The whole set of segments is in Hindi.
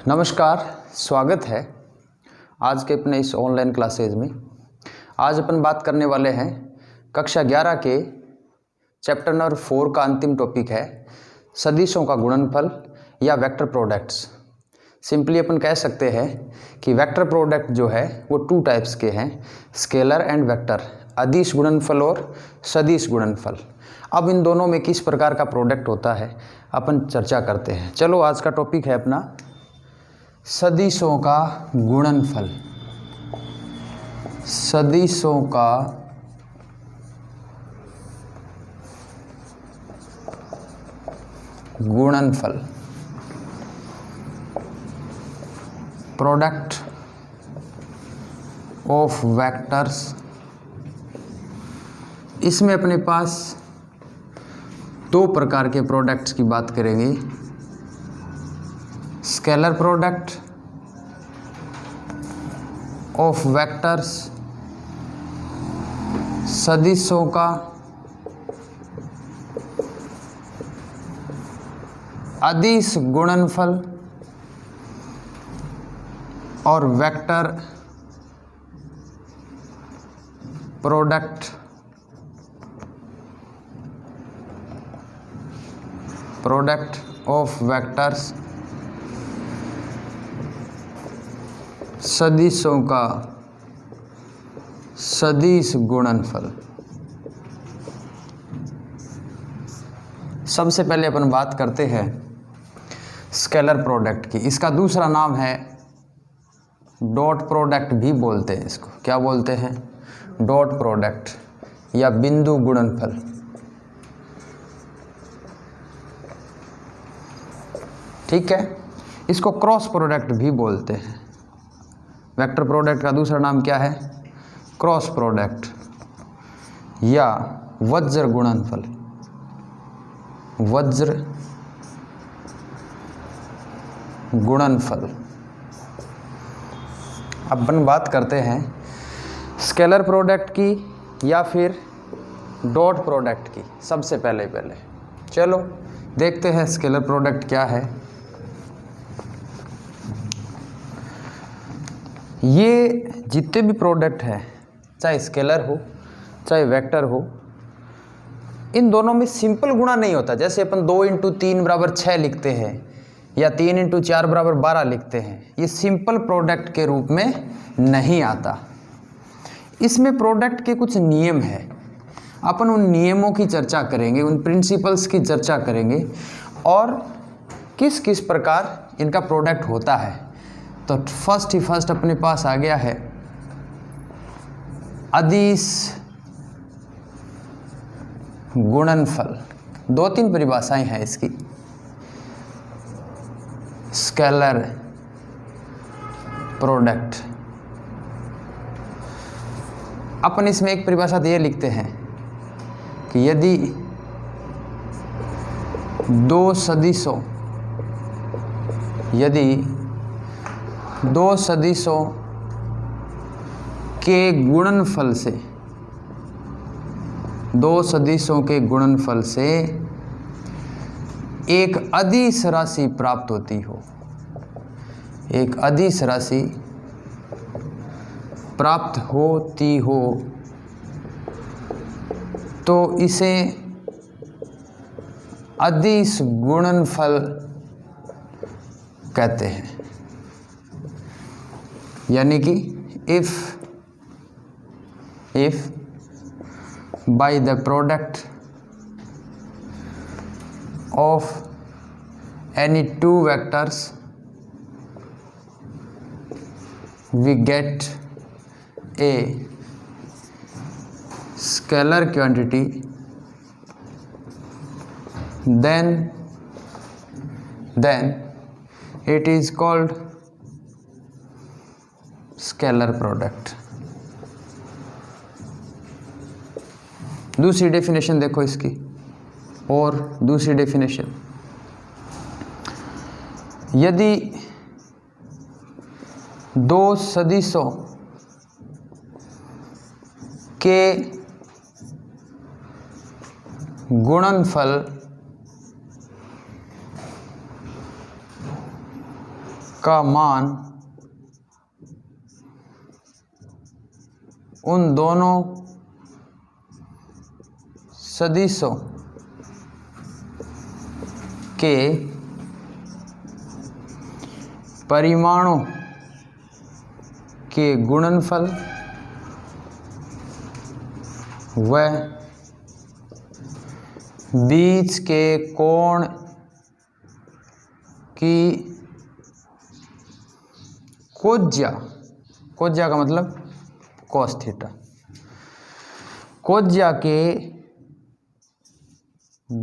नमस्कार, स्वागत है आज के अपने इस ऑनलाइन क्लासेज में। आज अपन बात करने वाले हैं कक्षा 11 के चैप्टर नंबर 4 का अंतिम टॉपिक है सदिशों का गुणनफल या वेक्टर प्रोडक्ट्स। सिंपली अपन कह सकते हैं कि वेक्टर प्रोडक्ट जो है वो 2 टाइप्स के हैं, स्केलर एंड वेक्टर, अदिश गुणनफल और सदिश गुणनफल। अब इन दोनों में किस प्रकार का प्रोडक्ट होता है अपन चर्चा करते हैं। चलो, आज का टॉपिक है अपना सदिशों का गुणनफल। सदिशों का गुणनफल, प्रोडक्ट ऑफ वेक्टर्स। इसमें अपने पास 2 प्रकार के प्रोडक्ट्स की बात करेंगे, स्केलर प्रोडक्ट ऑफ वेक्टर्स, सदिशों का अदिश गुणनफल और वेक्टर प्रोडक्ट ऑफ वेक्टर्स, सदिशों का सदिश गुणनफल। सबसे पहले अपन बात करते हैं स्केलर प्रोडक्ट की। इसका दूसरा नाम है डॉट प्रोडक्ट भी बोलते हैं। इसको क्या बोलते हैं? डॉट प्रोडक्ट या बिंदु गुणनफल। ठीक है, इसको क्रॉस प्रोडक्ट भी बोलते हैं। वेक्टर प्रोडक्ट का दूसरा नाम क्या है? क्रॉस प्रोडक्ट या वज्र गुणनफल। वज्र गुणनफल। अब अपन बात करते हैं स्केलर प्रोडक्ट की या फिर डॉट प्रोडक्ट की। सबसे पहले चलो देखते हैं स्केलर प्रोडक्ट क्या है। ये जितने भी प्रोडक्ट हैं, चाहे स्केलर हो चाहे वेक्टर हो, इन दोनों में सिंपल गुणा नहीं होता। जैसे अपन 2 × 3 = 6 लिखते हैं या 3 × 4 = 12 लिखते हैं, ये सिंपल प्रोडक्ट के रूप में नहीं आता। इसमें प्रोडक्ट के कुछ नियम हैं। अपन उन नियमों की चर्चा करेंगे, उन प्रिंसिपल्स की चर्चा करेंगे और किस किस प्रकार इनका प्रोडक्ट होता है। तो फर्स्ट अपने पास आ गया है अदिश गुणनफल। 2-3 परिभाषाएं हैं इसकी। स्केलर प्रोडक्ट, अपन इसमें एक परिभाषा ये लिखते हैं कि यदि 2 सदिशों के गुणनफल से 2 सदिशों के गुणनफल से एक अदिश राशि प्राप्त होती हो, एक अदिश राशि प्राप्त होती हो, तो इसे अदिश गुणनफल कहते हैं। यानी कि if by the product of any 2 vectors we get a scalar quantity, then it is called scalar product। दूसरी डेफिनेशन देखो इसकी, और दूसरी डेफिनेशन, यदि 2 सदिशों के गुणनफल का मान उन दोनों सदिशों के परिमाणों के गुणनफल व बीच के कोण की कोज्या का मतलब कॉस थीटा, कोज्या के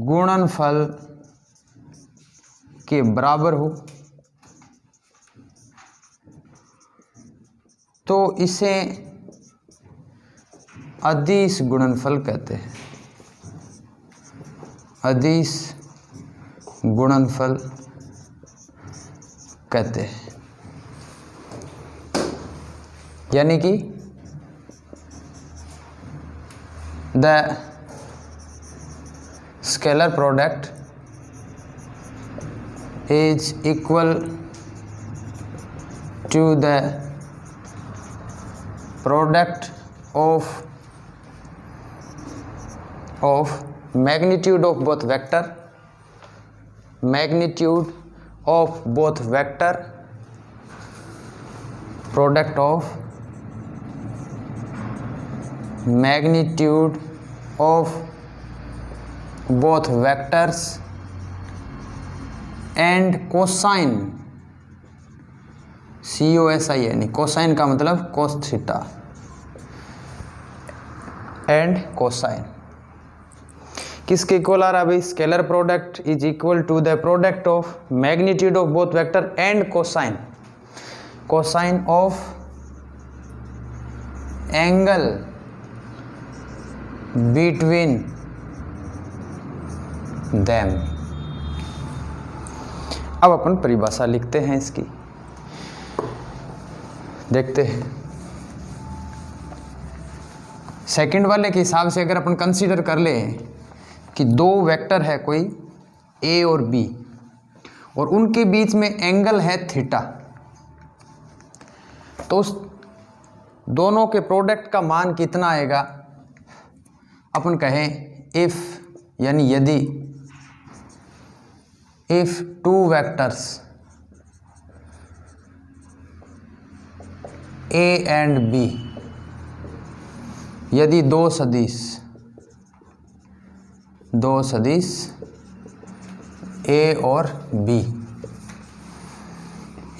गुणनफल के बराबर हो तो इसे अदिश गुणनफल कहते हैं। अदिश गुणनफल कहते हैं, यानी कि the scalar product is equal to the product of magnitude of both vector, magnitude of both vector, product of magnitude of both vectors and cosine, cosine, cosine का मतलब cos थीटा एंड कोसाइन किसके इक्वल आ रहा है भाई? Scalar product is equal to the product of magnitude of both vector and cosine, cosine of angle between them. अब अपन परिभाषा लिखते हैं इसकी, देखते हैं। सेकंड वाले के हिसाब से अगर अपन कंसीडर कर लें कि दो वेक्टर है कोई ए और बी और उनके बीच में एंगल है थीटा, तो उस दोनों के प्रोडक्ट का मान कितना आएगा? अपन कहें इफ, यानी यदि, if two vectors A and B, यदि दो सदिश ए और B,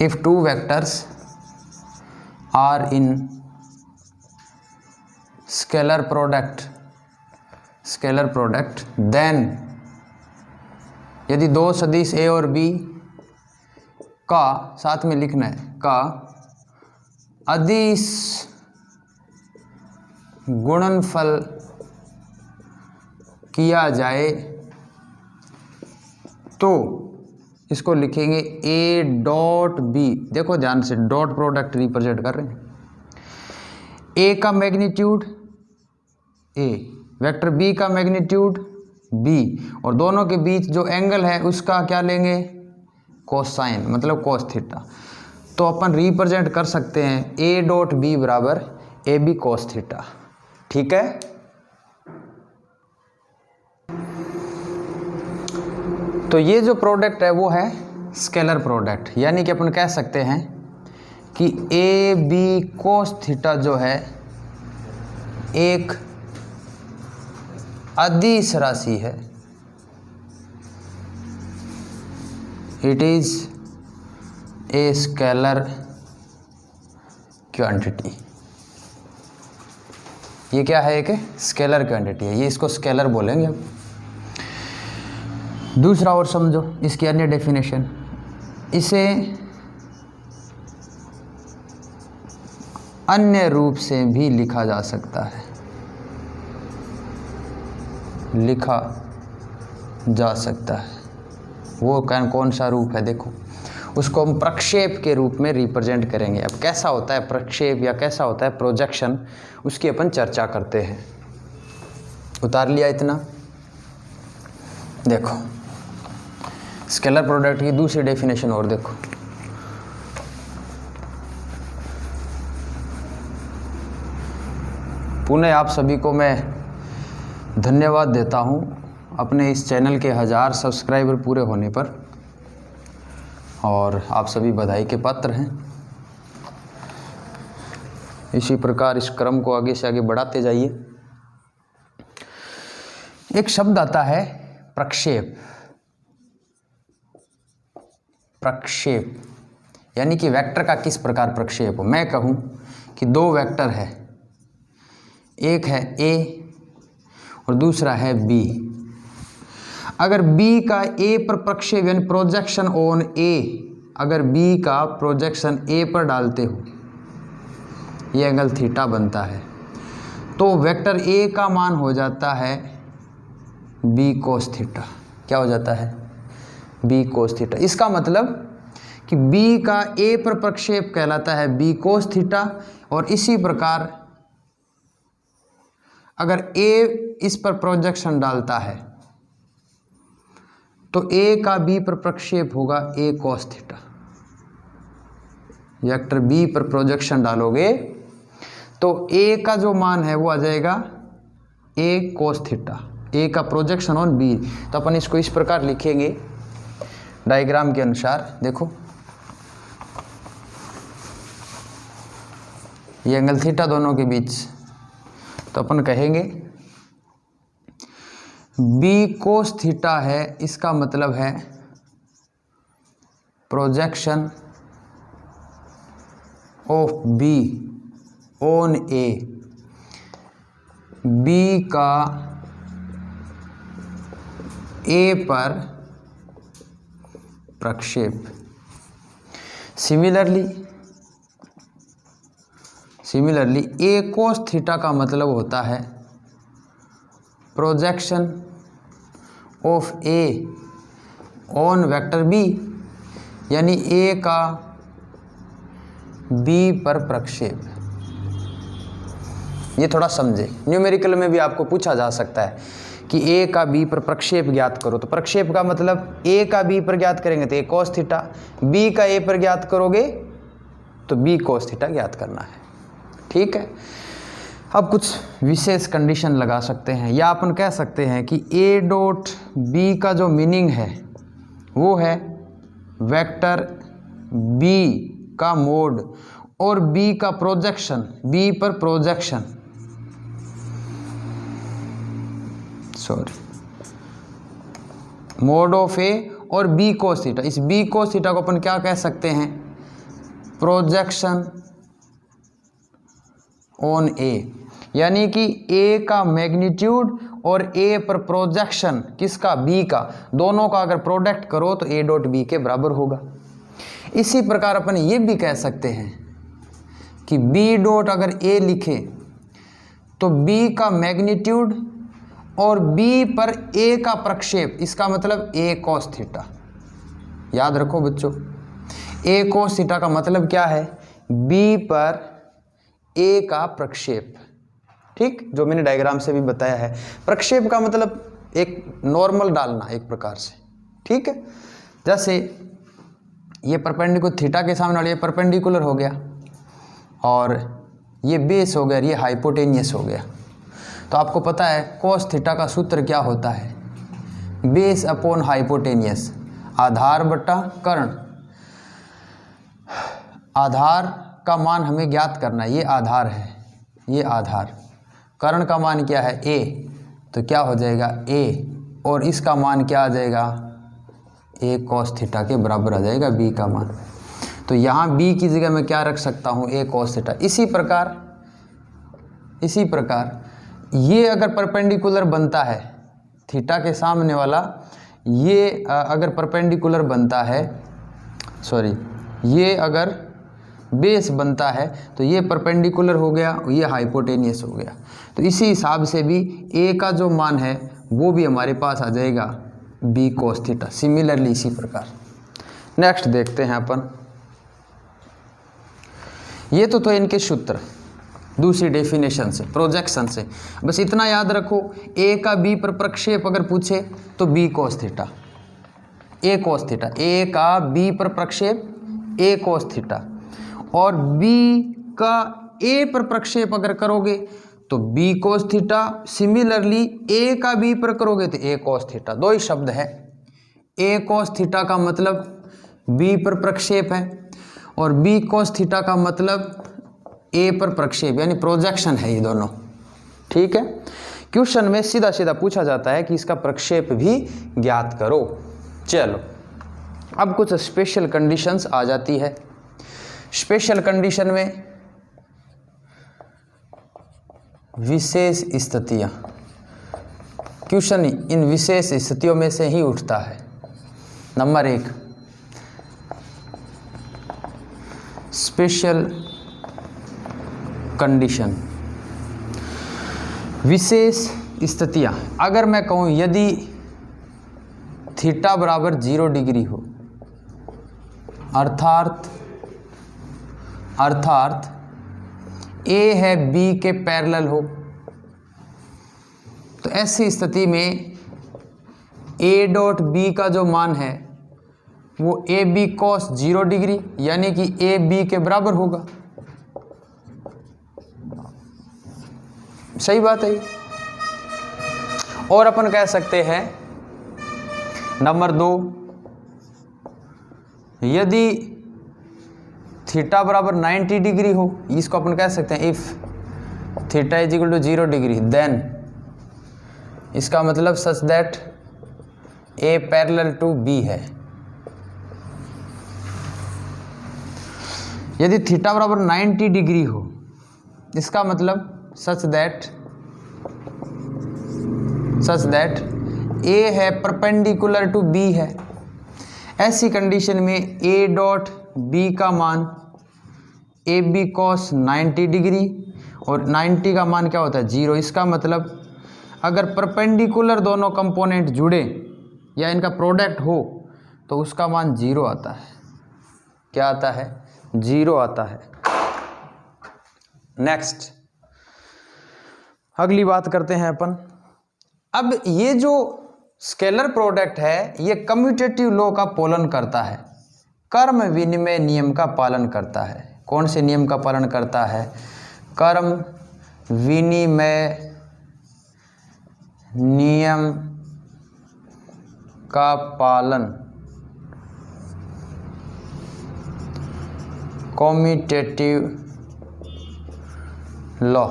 if two vectors are in scalar product then, यदि दो सदिश ए और बी का, साथ में लिखना है, का अदिश गुणनफल किया जाए तो इसको लिखेंगे ए डॉट बी। देखो ध्यान से, डॉट प्रोडक्ट रिप्रेजेंट कर रहे हैं। ए का मैग्नीट्यूड ए, वेक्टर बी का मैग्नीट्यूड बी, और दोनों के बीच जो एंगल है उसका क्या लेंगे? कोसाइन, मतलब कोस थीटा। तो अपन रिप्रेजेंट कर सकते हैं ए डॉट बी बराबर ए बी कोस थीटा। ठीक है, तो ये जो प्रोडक्ट है वो है स्केलर प्रोडक्ट, यानी कि अपन कह सकते हैं कि ए बी कोस थीटा जो है एक अदिश राशि है। It is a scalar quantity. ये क्या है? एक स्केलर क्वांटिटी है, ये इसको स्केलर बोलेंगे अब। दूसरा और समझो इसकी अन्य डेफिनेशन, इसे अन्य रूप से भी लिखा जा सकता है, लिखा जा सकता है। वो कौन सा रूप है? देखो, उसको हम प्रक्षेप के रूप में रिप्रेजेंट करेंगे। अब कैसा होता है प्रक्षेप या कैसा होता है प्रोजेक्शन, उसकी अपन चर्चा करते हैं। उतार लिया इतना। देखो स्केलर प्रोडक्ट की दूसरी डेफिनेशन और देखो, पुनः आप सभी को मैं धन्यवाद देता हूं अपने इस चैनल के 1000 सब्सक्राइबर पूरे होने पर, और आप सभी बधाई के पात्र हैं। इसी प्रकार इस क्रम को आगे से आगे बढ़ाते जाइए। एक शब्द आता है प्रक्षेप। प्रक्षेप यानी कि वेक्टर का किस प्रकार प्रक्षेप हो। मैं कहूं कि दो वेक्टर है, एक है ए और दूसरा है बी। अगर बी का ए पर प्रक्षेप यानी प्रोजेक्शन ऑन ए, अगर बी का प्रोजेक्शन ए पर डालते हो, ये एंगल थीटा बनता है, तो वेक्टर ए का मान हो जाता है बी कोस थीटा। क्या हो जाता है? B cos theta. इसका मतलब कि बी का ए पर प्रक्षेप कहलाता है बी कोस थीटा, और इसी प्रकार अगर ए इस पर प्रोजेक्शन डालता है तो ए का बी पर प्रक्षेप होगा ए कोस थीटा। वेक्टर बी पर प्रोजेक्शन डालोगे तो ए का जो मान है वो आ जाएगा ए कोस थीटा, ए का प्रोजेक्शन ऑन बी। तो अपन इसको इस प्रकार लिखेंगे डायग्राम के अनुसार। देखो ये एंगल थीटा दोनों के बीच, तो अपन कहेंगे बी कोस थीटा है, इसका मतलब है projection of B on A, B का ए पर प्रक्षेप। सिमिलरली ए कोस थीटा का मतलब होता है projection of A on vector B, यानी ए का बी पर प्रक्षेप। ये थोड़ा समझे, न्यूमेरिकल में भी आपको पूछा जा सकता है कि ए का बी पर प्रक्षेप ज्ञात करो। तो प्रक्षेप का मतलब ए का बी पर ज्ञात करेंगे तो ए कोस थीटा, बी का ए पर ज्ञात करोगे तो बी कोस थीटा ज्ञात करना है। ठीक है। अब कुछ विशेष कंडीशन लगा सकते हैं, या अपन कह सकते हैं कि ए डॉट बी का जो मीनिंग है वो है वेक्टर बी का मोड और बी का प्रोजेक्शन, बी पर प्रोजेक्शन, मोड ऑफ ए और बी कोस थीटा। इस बी कोस थीटा को अपन क्या कह सकते हैं? प्रोजेक्शन ऑन ए, यानी कि ए का मैग्नीट्यूड और ए पर प्रोजेक्शन किसका? बी का, दोनों का अगर प्रोडक्ट करो तो ए डॉट बी के बराबर होगा। इसी प्रकार अपन ये भी कह सकते हैं कि बी डॉट अगर ए लिखे तो बी का मैग्नीट्यूड और बी पर ए का प्रक्षेप, इसका मतलब ए कोस थीटा। याद रखो बच्चों, ए कोस थीटा का मतलब क्या है? बी पर ए का प्रक्षेप। ठीक, जो मैंने डायग्राम से भी बताया है। प्रक्षेप का मतलब एक नॉर्मल डालना एक प्रकार से। ठीक है, जैसे ये परपेंडिकुलर थीटा के सामने वाला ये परपेंडिकुलर हो गया और ये बेस हो गया, ये हाइपोटेनियस हो गया। तो आपको पता है कोस थीटा का सूत्र क्या होता है? बेस अपॉन हाइपोटेनियस, आधार बटा कर्ण। आधार का मान हमें ज्ञात करना है, ये आधार है, ये आधार। कर्ण का मान क्या है? ए, तो क्या हो जाएगा? ए, और इसका मान क्या आ जाएगा? ए कोस थीटा के बराबर आ जाएगा बी का मान। तो यहाँ बी की जगह मैं क्या रख सकता हूँ? ए कोस थीटा। इसी प्रकार ये अगर परपेंडिकुलर बनता है, थीटा के सामने वाला ये अगर परपेंडिकुलर बनता है, ये अगर बेस बनता है तो ये परपेंडिकुलर हो गया, ये हाइपोटेनियस हो गया। तो इसी हिसाब से भी ए का जो मान है वो भी हमारे पास आ जाएगा बी कोस थीटा। सिमिलरली इसी प्रकार नेक्स्ट देखते हैं अपन। ये तो इनके सूत्र दूसरी डेफिनेशन से, प्रोजेक्शन से। बस इतना याद रखो, ए का बी पर प्रक्षेप अगर पूछे तो बी कोस थीटा, ए कोस थीटा। ए का बी पर प्रक्षेप ए कोस थीटा, और बी का ए पर प्रक्षेप अगर करोगे तो बी कोस थीटा, सिमिलरली ए का बी पर करोगे तो ए कोस थीटा। दो ही शब्द है। ए कोस थीटा का मतलब बी पर प्रक्षेप है और बी कोस थीटा का मतलब ए पर प्रक्षेप, यानी प्रोजेक्शन है ये दोनों। ठीक है, क्वेश्चन में सीधा सीधा पूछा जाता है कि इसका प्रक्षेप भी ज्ञात करो। चलो अब कुछ स्पेशल कंडीशंस आ जाती है। स्पेशल कंडीशन में विशेष स्थितियां, क्वेश्चन इन विशेष स्थितियों में से ही उठता है। नंबर 1, स्पेशल कंडीशन, विशेष स्थितियां। अगर मैं कहूं यदि थीटा बराबर 0 डिग्री हो, अर्थात ए है बी के पैरेलल हो, तो ऐसी स्थिति में ए डॉट बी का जो मान है वो ए बी कॉस 0 डिग्री यानी कि ए बी के बराबर होगा। सही बात है। और अपन कह सकते हैं नंबर 2, यदि थीटा बराबर 90 डिग्री हो, इसको अपन कह सकते हैं if theta is equal to 0 degree then, इसका मतलब such that A parallel to B है। यदि थीटा बराबर 90 डिग्री हो, इसका मतलब सच दैट ए है परपेंडिकुलर टू बी है। ऐसी कंडीशन में ए डॉट बी का मान ए बी कॉस 90 डिग्री और 90 का मान क्या होता है 0। इसका मतलब अगर परपेंडिकुलर दोनों कंपोनेंट जुड़े या इनका प्रोडक्ट हो तो उसका मान 0 आता है। क्या आता है? 0 आता है। नेक्स्ट अगली बात करते हैं अपन। अब ये जो स्केलर प्रोडक्ट है ये कम्यूटेटिव लॉ का पालन करता है, कर्म विनिमय नियम का पालन करता है। कौन से नियम का पालन करता है? कर्म विनिमय नियम का पालन, commutative law,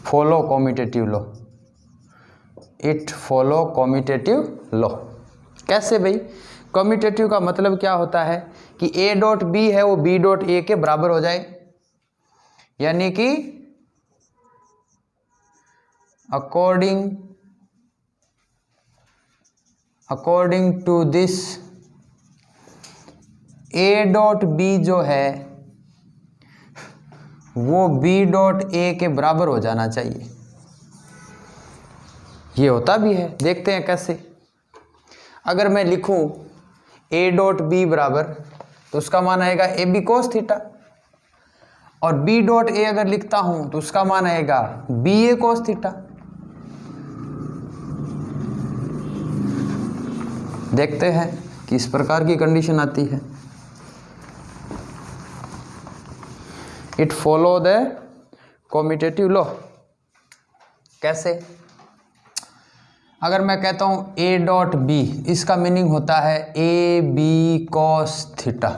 follow commutative law, it follow commutative law. कैसे भाई? कम्यूटेटिव का मतलब क्या होता है कि ए डॉट बी है वो बी डॉट ए के बराबर हो जाए, यानी कि according to this A dot B जो है वो बी डॉट ए के बराबर हो जाना चाहिए। ये होता भी है, देखते हैं कैसे। अगर मैं लिखूं ए डॉट बी बराबर, तो उसका मान आएगा ए बी कोस थीटा, और बी डॉट ए अगर लिखता हूं तो उसका मान आएगा बी ए कोस थीटा। देखते हैं किस प्रकार की कंडीशन आती है। It follow the commutative law. कैसे? अगर मैं कहता हूं ए डॉट बी, इसका मीनिंग होता है ए बी कॉस थीटा।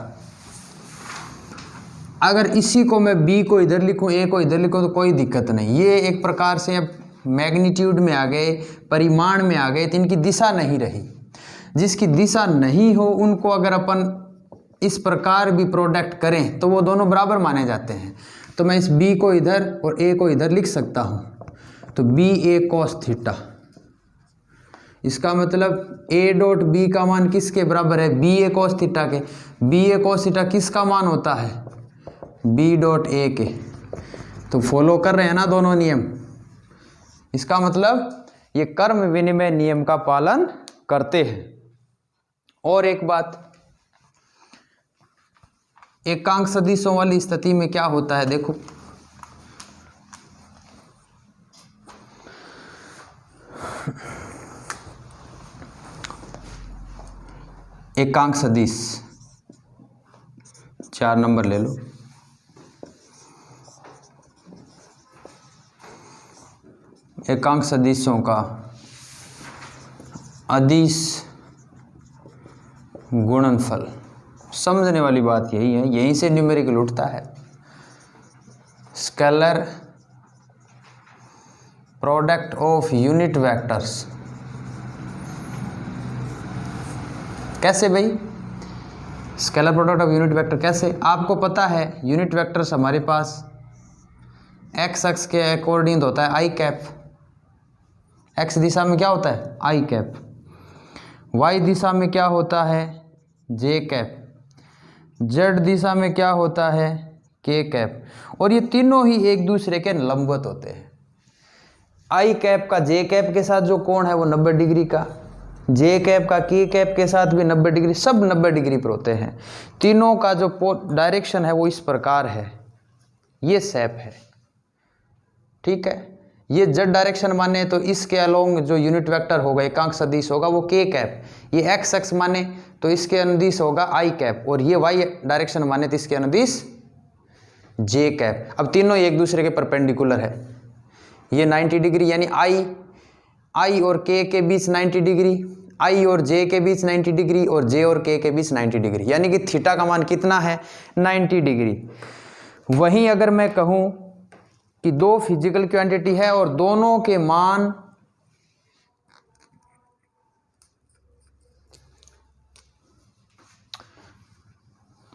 अगर इसी को मैं बी को इधर लिखूं, ए को इधर लिखूं तो कोई दिक्कत नहीं। ये एक प्रकार से अब मैग्नीट्यूड में आ गए, परिमाण में आ गए, तो इनकी दिशा नहीं रही। जिसकी दिशा नहीं हो उनको अगर अपन इस प्रकार भी प्रोडक्ट करें तो वो दोनों बराबर माने जाते हैं। तो मैं इस बी को इधर और ए को इधर लिख सकता हूँ, तो बी ए कॉस थीटा। इसका मतलब ए डॉट बी का मान किसके बराबर है? बी ए कॉस थीटा के। बी ए कॉस थीटा किसका मान होता है? बी डॉट ए के। तो फॉलो कर रहे हैं ना दोनों नियम। इसका मतलब ये कर्म विनिमय नियम का पालन करते हैं। और एक बात, एकांक सदिशों वाली स्थिति में क्या होता है देखो। एकांक सदिश 4 नंबर ले लो। एकांक सदिशों का अदिश गुणनफल। समझने वाली बात यही है, यहीं से न्यूमेरिकल उठता है। Scalar product of unit vectors. कैसे भाई? Scalar product of unit vector कैसे? आपको पता है यूनिट वेक्टर्स हमारे पास एक्स अक्ष के अकॉर्डिंग होता है आई कैप। एक्स दिशा में क्या होता है? I cap. वाई दिशा में क्या होता है? जे कैप। जेड दिशा में क्या होता है? के कैप। और ये तीनों ही एक दूसरे के लंबवत होते हैं। आई कैप का जे कैप के साथ जो कोण है वो 90 डिग्री का, जे कैप का के कैप के साथ भी 90 डिग्री, सब 90 डिग्री पर होते हैं। तीनों का जो डायरेक्शन है वो इस प्रकार है, ये शेप है, ठीक है। ये जेड डायरेक्शन माने तो इसके अलोंग जो यूनिट वेक्टर होगा, एकांक सदिश होगा, वो के कैप। ये एक्स अक्ष माने तो इसके अनुदिश होगा आई कैप, और ये वाई डायरेक्शन माने तो इसके अनुदिश जे कैप। अब तीनों एक दूसरे के परपेंडिकुलर है। ये 90 डिग्री यानी आई और के बीच 90 डिग्री, आई और जे के बीच 90 डिग्री, और जे और के बीच 90 डिग्री, यानी कि थीटा का मान कितना है? 90 डिग्री। वहीं अगर मैं कहूं कि दो फिजिकल क्वांटिटी है और दोनों के मान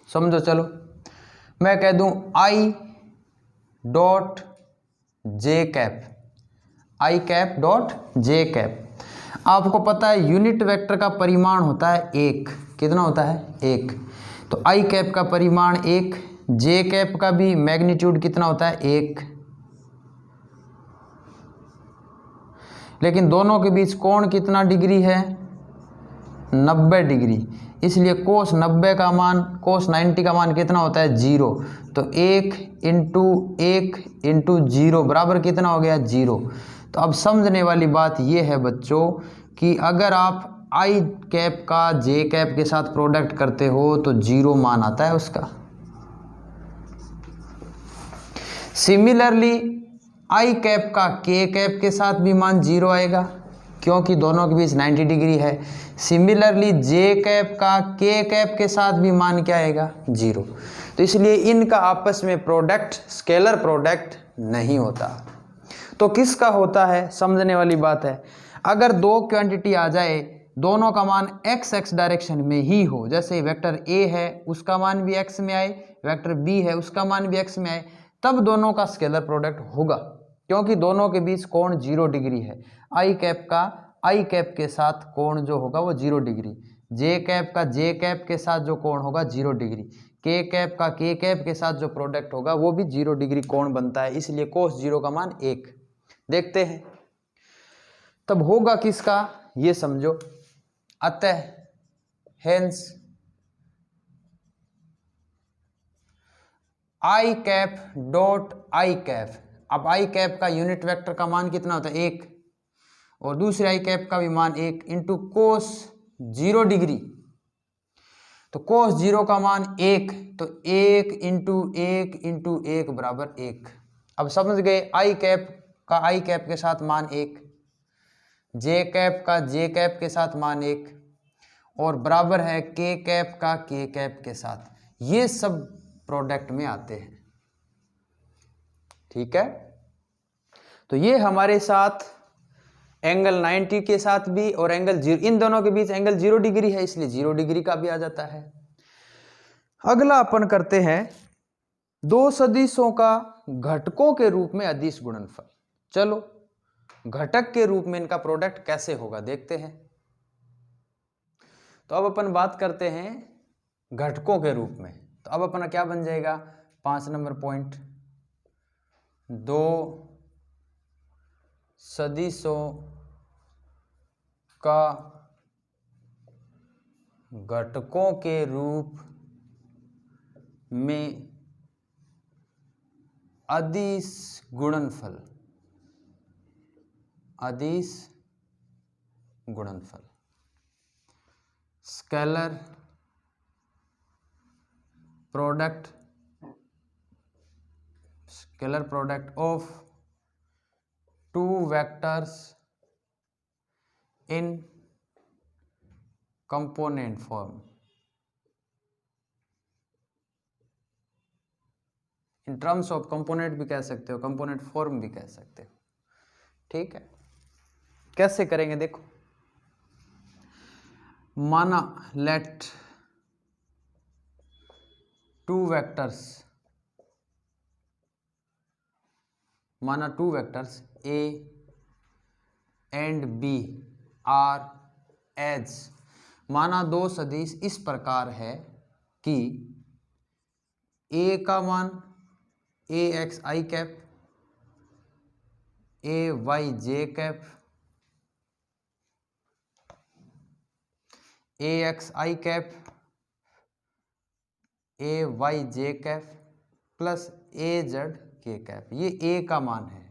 समझो, चलो मैं कह दूं I dot J cap, I cap dot J cap. आपको पता है यूनिट वेक्टर का परिमाण होता है 1। कितना होता है? 1। तो आई कैप का परिमाण 1, जे कैप का भी मैग्नीट्यूड कितना होता है? 1। लेकिन दोनों के बीच कोण कितना डिग्री है? 90 डिग्री। इसलिए कोस 90 का मान, कोस 90 का मान कितना होता है? 0। तो 1 इंटू 0 बराबर कितना हो गया? 0। तो अब समझने वाली बात यह है बच्चों कि अगर आप आई कैप का जे कैप के साथ प्रोडक्ट करते हो तो 0 मान आता है उसका। सिमिलरली आई कैप का के कैप के साथ भी मान 0 आएगा, क्योंकि दोनों के बीच 90 डिग्री है। सिमिलरली जे कैप का के कैप के साथ भी मान क्या आएगा? 0। तो इसलिए इनका आपस में प्रोडक्ट स्केलर प्रोडक्ट नहीं होता। तो किसका होता है? समझने वाली बात है। अगर दो क्वांटिटी आ जाए, दोनों का मान एक्स एक्स डायरेक्शन में ही हो, जैसे वेक्टर ए है उसका मान भी एक्स में आए, वेक्टर बी है उसका मान भी एक्स में आए, तब दोनों का स्केलर प्रोडक्ट होगा, क्योंकि दोनों के बीच कोण 0 डिग्री है। आई कैप का आई कैप के साथ कोण जो होगा वो 0 डिग्री, जे कैप का जे कैप के साथ जो कोण होगा 0 डिग्री, के कैप का के कैप के साथ जो प्रोडक्ट होगा वो भी 0 डिग्री कोण बनता है। इसलिए कोस 0 का मान 1। देखते हैं तब होगा किसका, ये समझो। अतः hence I cap dot I cap. अब आई कैप का यूनिट वेक्टर का मान कितना होता है? 1, और दूसरे आई कैप का भी मान 1 इंटू कोस 0 डिग्री। तो कोस 0 का मान 1, तो 1 इंटू 1 बराबर 1। अब समझ गए, आई कैप का आई कैप के साथ मान 1, जे कैप का जे कैप के साथ मान 1, और बराबर है के कैप का के कैप के साथ। ये सब प्रोडक्ट में आते हैं, ठीक है। तो ये हमारे साथ एंगल 90 के साथ भी और एंगल 0, इन दोनों के बीच एंगल 0 डिग्री है, इसलिए 0 डिग्री का भी आ जाता है। अगला अपन करते हैं दो सदिशों का घटकों के रूप में अदिश गुणनफल। चलो घटक के रूप में इनका प्रोडक्ट कैसे होगा देखते हैं। तो अब अपन बात करते हैं घटकों के रूप में। तो अब अपना क्या बन जाएगा? 5 नंबर पॉइंट, दो सदिशों का घटकों के रूप में अदिश गुणनफल। अदिश गुणनफल scalar product of two vectors in component form. In terms of component भी कह सकते हो, कंपोनेंट फॉर्म भी कह सकते हो। ठीक है, कैसे करेंगे देखो। माना लेट टू वेक्टर्स, माना two vectors A and B are as, माना दो सदिश इस प्रकार है कि ए का मान A X I cap, A Y J cap, A X I cap, A Y J cap plus A Z के कैप, ये ए का मान है।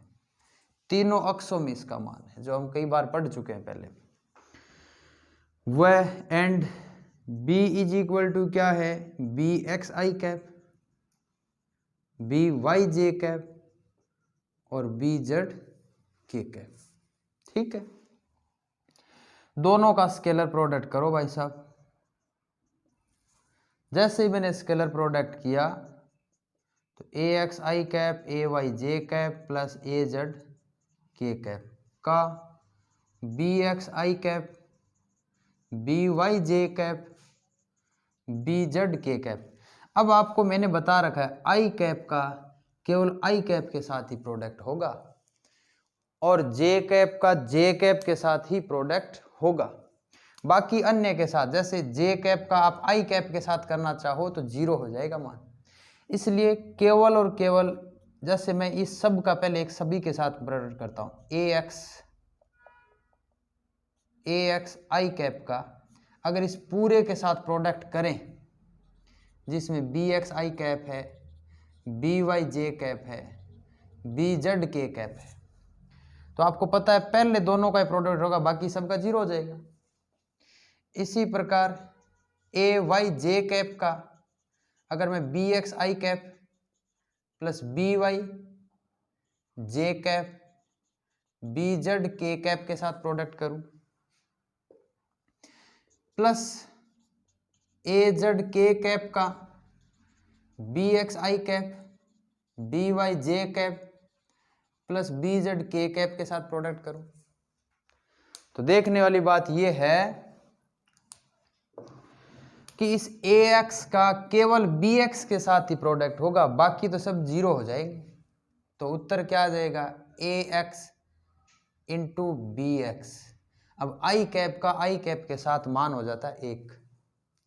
तीनों अक्षों में इसका मान है, जो हम कई बार पढ़ चुके हैं पहले। वह and B is equal to क्या है, बी एक्स आई कैप, बी वाई जे कैप और बी जेड के कैप। ठीक है, दोनों का स्केलर प्रोडक्ट करो भाई साहब। जैसे ही मैंने स्केलर प्रोडक्ट किया तो A X I cap, A Y J cap plus A Z के कैप का बी एक्स आई कैप, बी वाई जे कैप, बी जेड के कैप। अब आपको मैंने बता रखा है आई कैप का केवल आई कैप के साथ ही प्रोडक्ट होगा और जे कैप का जे कैप के साथ ही प्रोडक्ट होगा। बाकी अन्य के साथ, जैसे जे कैप का आप आई कैप के साथ करना चाहो तो जीरो हो जाएगा मान। इसलिए केवल और केवल, जैसे मैं इस सब का पहले एक सभी के साथ प्रोडक्ट करता हूं, ए एक्स आई कैप का अगर इस पूरे के साथ प्रोडक्ट करें जिसमें बी एक्स आई कैप है, बी वाई जे कैप है, बी जेड के कैप है, तो आपको पता है पहले दोनों का ही प्रोडक्ट होगा, बाकी सबका जीरो हो जाएगा। इसी प्रकार ए वाई जे कैप का अगर मैं बी एक्स आई कैप प्लस बी वाई जे कैप बी जेड के कैप के साथ प्रोडक्ट करूं प्लस ए जेड के कैप का बी एक्स आई कैप बी वाई जे कैप प्लस बी जेड के कैप के साथ प्रोडक्ट करूं, तो देखने वाली बात यह है कि इस ए एक्स का केवल बी एक्स के साथ ही प्रोडक्ट होगा, बाकी तो सब जीरो हो जाएंगे। तो उत्तर क्या आ जाएगा, ए एक्स इंटू बी एक्स। अब आई कैप का आई कैप के साथ मान हो जाता है एक,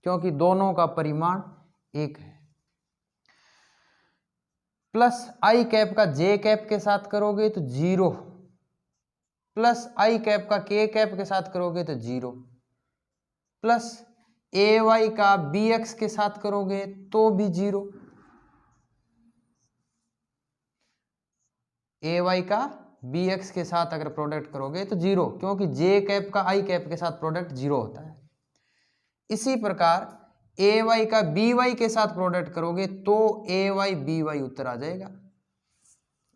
क्योंकि दोनों का परिमाण एक है। प्लस आई कैप का जे कैप के साथ करोगे तो जीरो, प्लस आई कैप का के कैप के साथ करोगे तो जीरो, प्लस ए वाई का बी एक्स के साथ करोगे तो भी जीरो, ए वाई का बी एक्स के साथ अगर प्रोडक्ट करोगे तो जीरो, क्योंकि जे कैप का आई कैप के साथ प्रोडक्ट जीरो होता है। इसी प्रकार ए वाई का बी वाई के साथ प्रोडक्ट करोगे तो ए वाई बी वाई उत्तर आ जाएगा,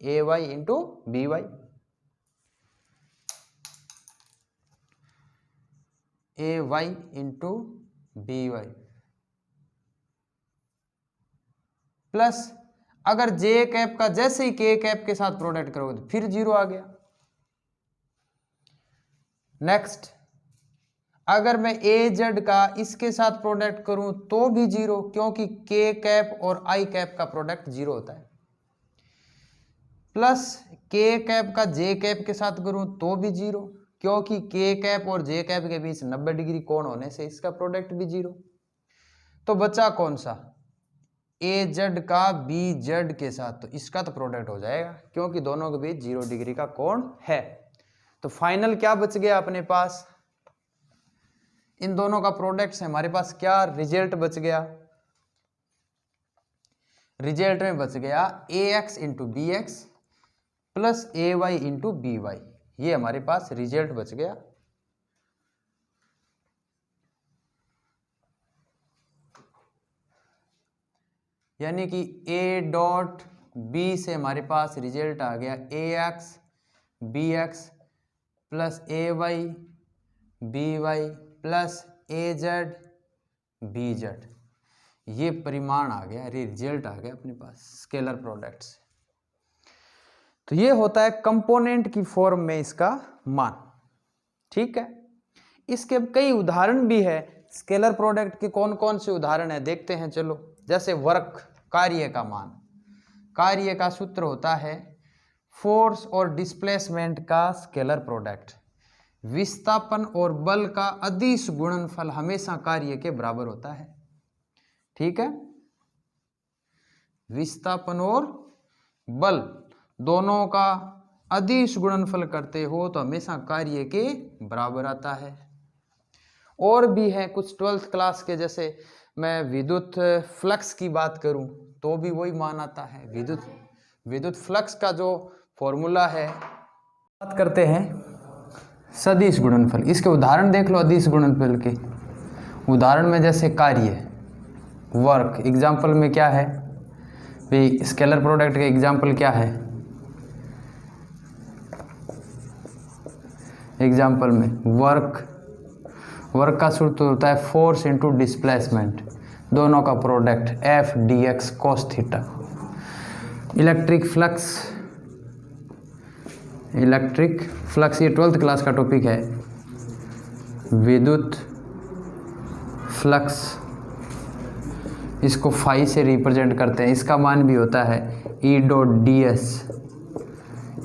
A Y into B Y. A Y into B Y plus अगर जे कैप का जैसे ही के कैप के साथ प्रोडक्ट करोगे तो फिर जीरो आ गया। नेक्स्ट, अगर मैं ए जेड का इसके साथ प्रोडक्ट करूं तो भी जीरो, क्योंकि के कैप और आई कैप का प्रोडक्ट जीरो होता है। प्लस के कैप का जे कैप के साथ करूं तो भी जीरो, क्योंकि के कैप और जे कैप के बीच 90 डिग्री कोण होने से इसका प्रोडक्ट भी जीरो। तो बचा कौन सा, ए जेड का बी जेड के साथ, तो इसका तो प्रोडक्ट हो जाएगा क्योंकि दोनों के बीच 0 डिग्री का कोण है। तो फाइनल क्या बच गया अपने पास, इन दोनों का प्रोडक्ट से हमारे पास क्या रिजल्ट बच गया, रिजल्ट में बच गया A X into B X plus A Y into B Y, ये हमारे पास रिजल्ट बच गया। यानी कि ए डॉट बी से हमारे पास रिजल्ट आ गया A x B X plus A Y B Y plus A Z B Z, ये परिमाण आ गया, रिजल्ट आ गया अपने पास स्केलर प्रोडक्ट से। तो ये होता है कंपोनेंट की फॉर्म में इसका मान। ठीक है, इसके कई उदाहरण भी है स्केलर प्रोडक्ट के। कौन कौन से उदाहरण है देखते हैं चलो। जैसे वर्क, कार्य का मान, कार्य का सूत्र होता है फोर्स और डिस्प्लेसमेंट का स्केलर प्रोडक्ट। विस्थापन और बल का अदिश गुणनफल हमेशा कार्य के बराबर होता है। ठीक है, विस्थापन और बल दोनों का अदिश गुणनफल करते हो तो हमेशा कार्य के बराबर आता है। और भी है कुछ 12th क्लास के, जैसे मैं विद्युत फ्लक्स की बात करूं तो भी वही मान आता है। विद्युत फ्लक्स का जो फॉर्मूला है, बात करते हैं सदिश गुणनफल। इसके उदाहरण देख लो अदिश गुणनफल के उदाहरण में। जैसे कार्य, वर्क, एग्जाम्पल में क्या है भाई, स्केलर प्रोडक्ट के एग्जाम्पल क्या है, एग्जाम्पल में वर्क का सूत्र होता है फोर्स इंटू डिस्प्लेसमेंट, दोनों का product F D x cos theta. Electric flux ये 12th क्लास का टॉपिक है। विद्युत फ्लक्स, इसको फाई से रिप्रेजेंट करते हैं। इसका मान भी होता है ई डॉट डी एस,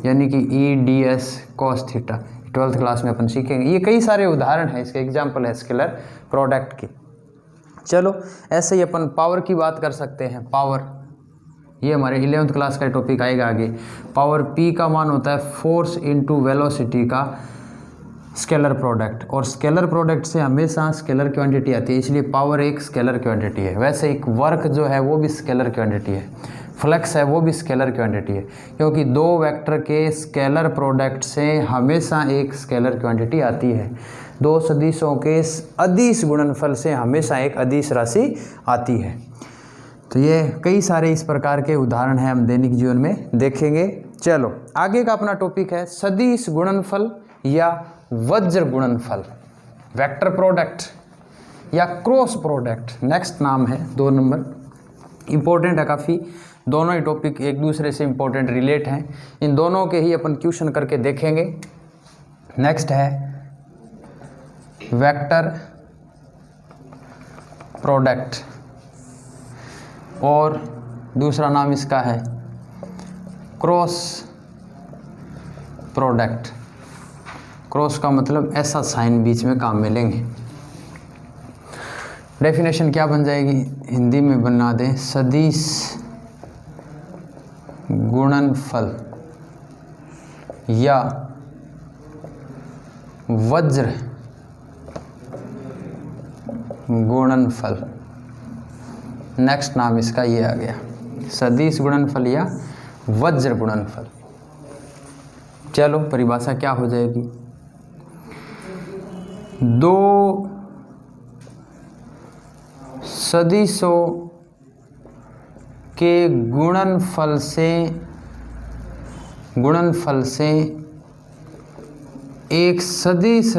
यानी कि E D S cos theta. 12th class में अपन सीखेंगे। ये कई सारे उदाहरण हैं, इसके एग्जाम्पल है स्केलर प्रोडक्ट की। चलो ऐसे ही अपन पावर की बात कर सकते हैं। पावर, ये हमारे 11th क्लास का टॉपिक आएगा आगे। पावर पी का मान होता है फोर्स इंटू वेलोसिटी का स्केलर प्रोडक्ट, और स्केलर प्रोडक्ट से हमेशा स्केलर क्वांटिटी आती है, इसलिए पावर एक स्केलर क्वांटिटी है। वैसे एक वर्क जो है वो भी स्केलर क्वांटिटी है, फ्लक्स है वो भी स्केलर क्वांटिटी है, क्योंकि दो वेक्टर के स्केलर प्रोडक्ट से हमेशा एक स्केलर क्वांटिटी आती है। दो सदिशों के अदिश गुणनफल से हमेशा एक अदिश राशि आती है। तो ये कई सारे इस प्रकार के उदाहरण हैं, हम दैनिक जीवन में देखेंगे। चलो आगे का अपना टॉपिक है सदिश गुणनफल या वज्र गुणनफल, वेक्टर प्रोडक्ट या क्रॉस प्रोडक्ट, नेक्स्ट नाम है। 2 नंबर इंपॉर्टेंट है काफ़ी, दोनों ही टॉपिक एक दूसरे से इंपॉर्टेंट रिलेट हैं। इन दोनों के ही अपन क्वेश्चन करके देखेंगे। नेक्स्ट है वेक्टर प्रोडक्ट, और दूसरा नाम इसका है क्रॉस प्रोडक्ट। क्रॉस का मतलब ऐसा साइन बीच में काम में लेंगे। डेफिनेशन क्या बन जाएगी, हिंदी में बना दें सदिश गुणनफल या वज्र गुणनफल। नेक्स्ट नाम इसका ये आ गया, सदिश गुणनफल या वज्र गुणनफल। चलो परिभाषा क्या हो जाएगी, दो सदिशों के गुणनफल से एक सदिश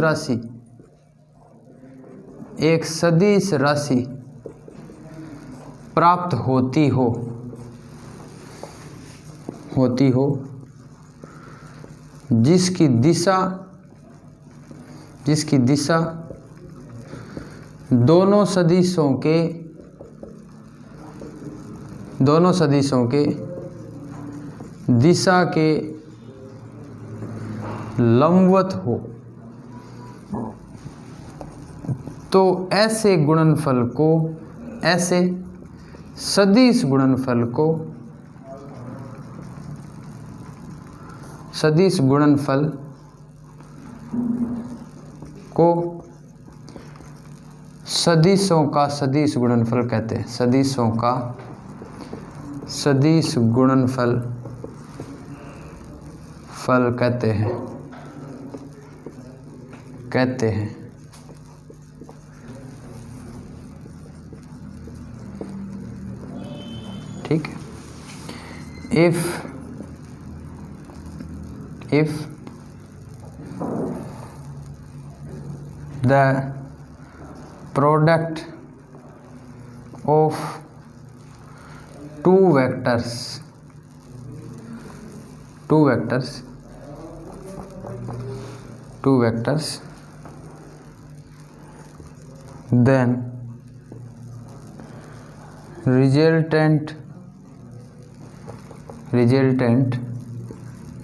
राशि प्राप्त होती हो जिसकी दिशा दोनों सदिशों के दिशा के लंबवत हो, तो ऐसे सदिश गुणनफल को सदिशों का सदिश गुणनफल कहते हैं। सदिशों का सदिश गुणनफल कहते हैं। ठीक है। if the product of two vectors then resultant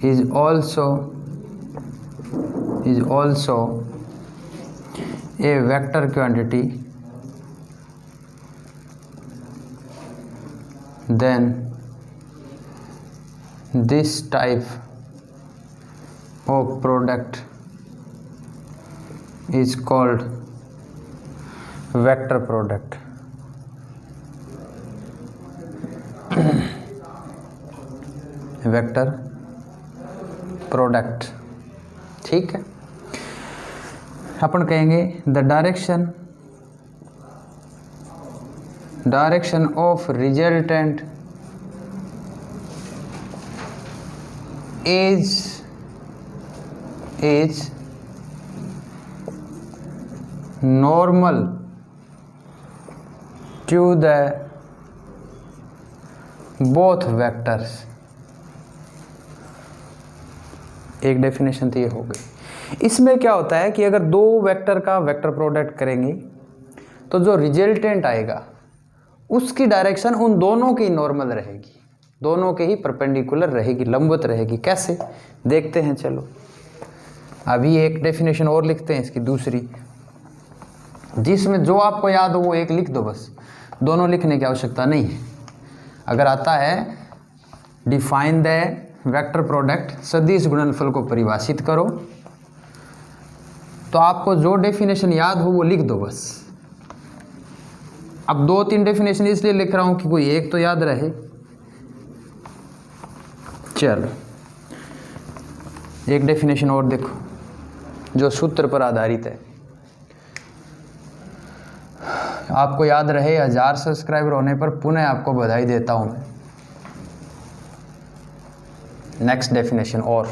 is also a vector quantity, then this type of product is called vector product. Vector product. ठीक है, अपन कहेंगे the direction of resultant is normal to the both vectors। एक डेफिनेशन तो ये हो गई। इसमें क्या होता है कि अगर दो वेक्टर का वेक्टर प्रोडक्ट करेंगे तो जो रिजल्टेंट आएगा उसकी डायरेक्शन उन दोनों की नॉर्मल रहेगी, दोनों के ही परपेंडिकुलर रहेगी, लंबवत रहेगी। कैसे देखते हैं, चलो अभी एक डेफिनेशन और लिखते हैं इसकी दूसरी, जिसमें जो आपको याद हो वो एक लिख दो, बस दोनों लिखने की आवश्यकता नहीं है। अगर आता है डिफाइन द वेक्टर प्रोडक्ट, सदिश गुणनफल को परिभाषित करो, तो आपको जो डेफिनेशन याद हो वो लिख दो बस। अब 2-3 डेफिनेशन इसलिए लिख रहा हूं कि कोई एक तो याद रहे। चलो एक डेफिनेशन और देखो जो सूत्र पर आधारित है। आपको याद रहे, 1000 सब्सक्राइबर होने पर पुनः आपको बधाई देता हूं मैं। नेक्स्ट डेफिनेशन और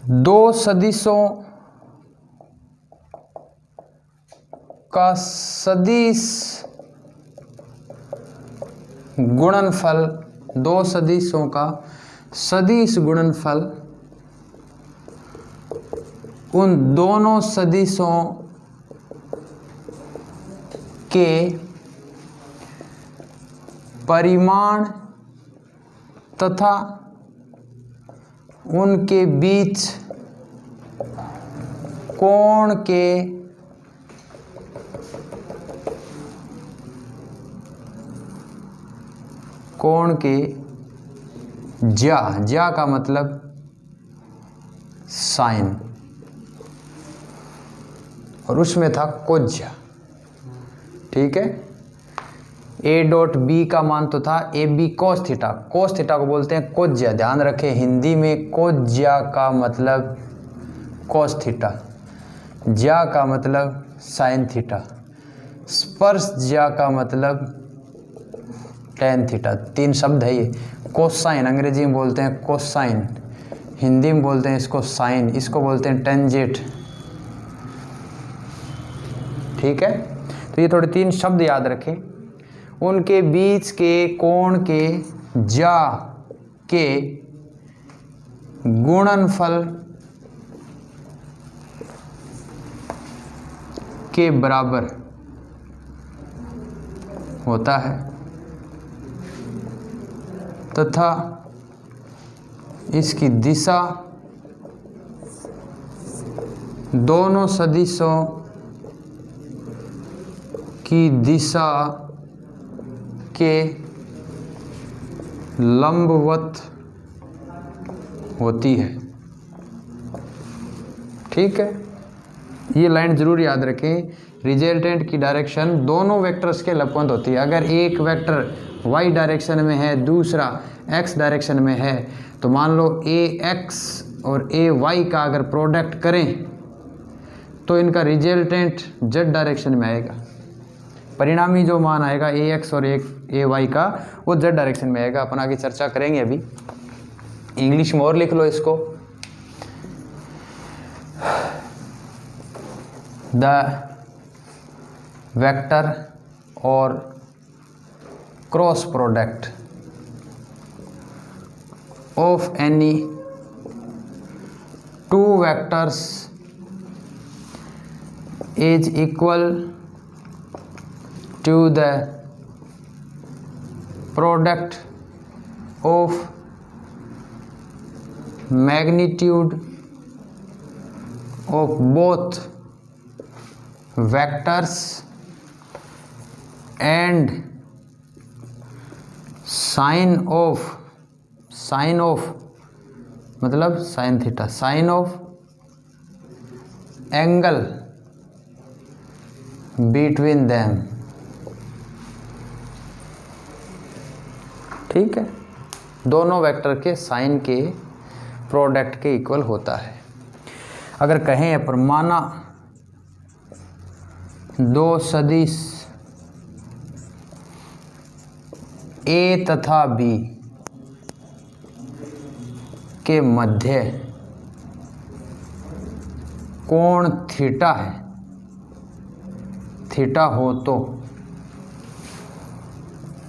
दो सदिशों का सदिश गुणनफल, दो सदिशों का सदिश गुणनफल उन दोनों सदिशों के परिमाण तथा उनके बीच कोण के ज्या का मतलब साइन, और उसमें था कोज्या। ठीक है, ए डॉट बी का मान तो था A B cos theta, cos theta को बोलते हैं कोज्या। ध्यान रखें, हिंदी में कोज्या का मतलब कोस थीटा, ज्या का मतलब साइन थीटा, स्पर्श ज्या का मतलब टेन थीटा। 3 शब्द है ये। कोसाइन अंग्रेजी में बोलते हैं कोसाइन, हिंदी में बोलते हैं इसको साइन, इसको बोलते हैं टेंजेंट। ठीक है, तो ये थोड़े 3 शब्द याद रखें। उनके बीच के कोण के ज्या के गुणनफल के बराबर होता है तथा इसकी दिशा दोनों सदिशों की दिशा के लंबवत होती है। ठीक है, ये लाइन जरूर याद रखें। रिजल्टेंट की डायरेक्शन दोनों वेक्टर्स के लंबवत होती है। अगर एक वेक्टर y डायरेक्शन में है, दूसरा x डायरेक्शन में है, तो मान लो ax और ay का अगर प्रोडक्ट करें तो इनका रिजल्टेंट z डायरेक्शन में आएगा। परिणामी जो मान आएगा ax और ay का वो z डायरेक्शन में आएगा। अपन आगे चर्चा करेंगे। अभी इंग्लिश में और लिख लो इसको। द वेक्टर और cross product of any two vectors is equal to the product of magnitude of both vectors and sine of मतलब sin theta, sine of angle between them. ठीक है, दोनों वेक्टर के साइन के प्रोडक्ट के इक्वल होता है। अगर कहें पर माना दो सदिश ए तथा बी के मध्य कोण थीटा है, थीटा हो तो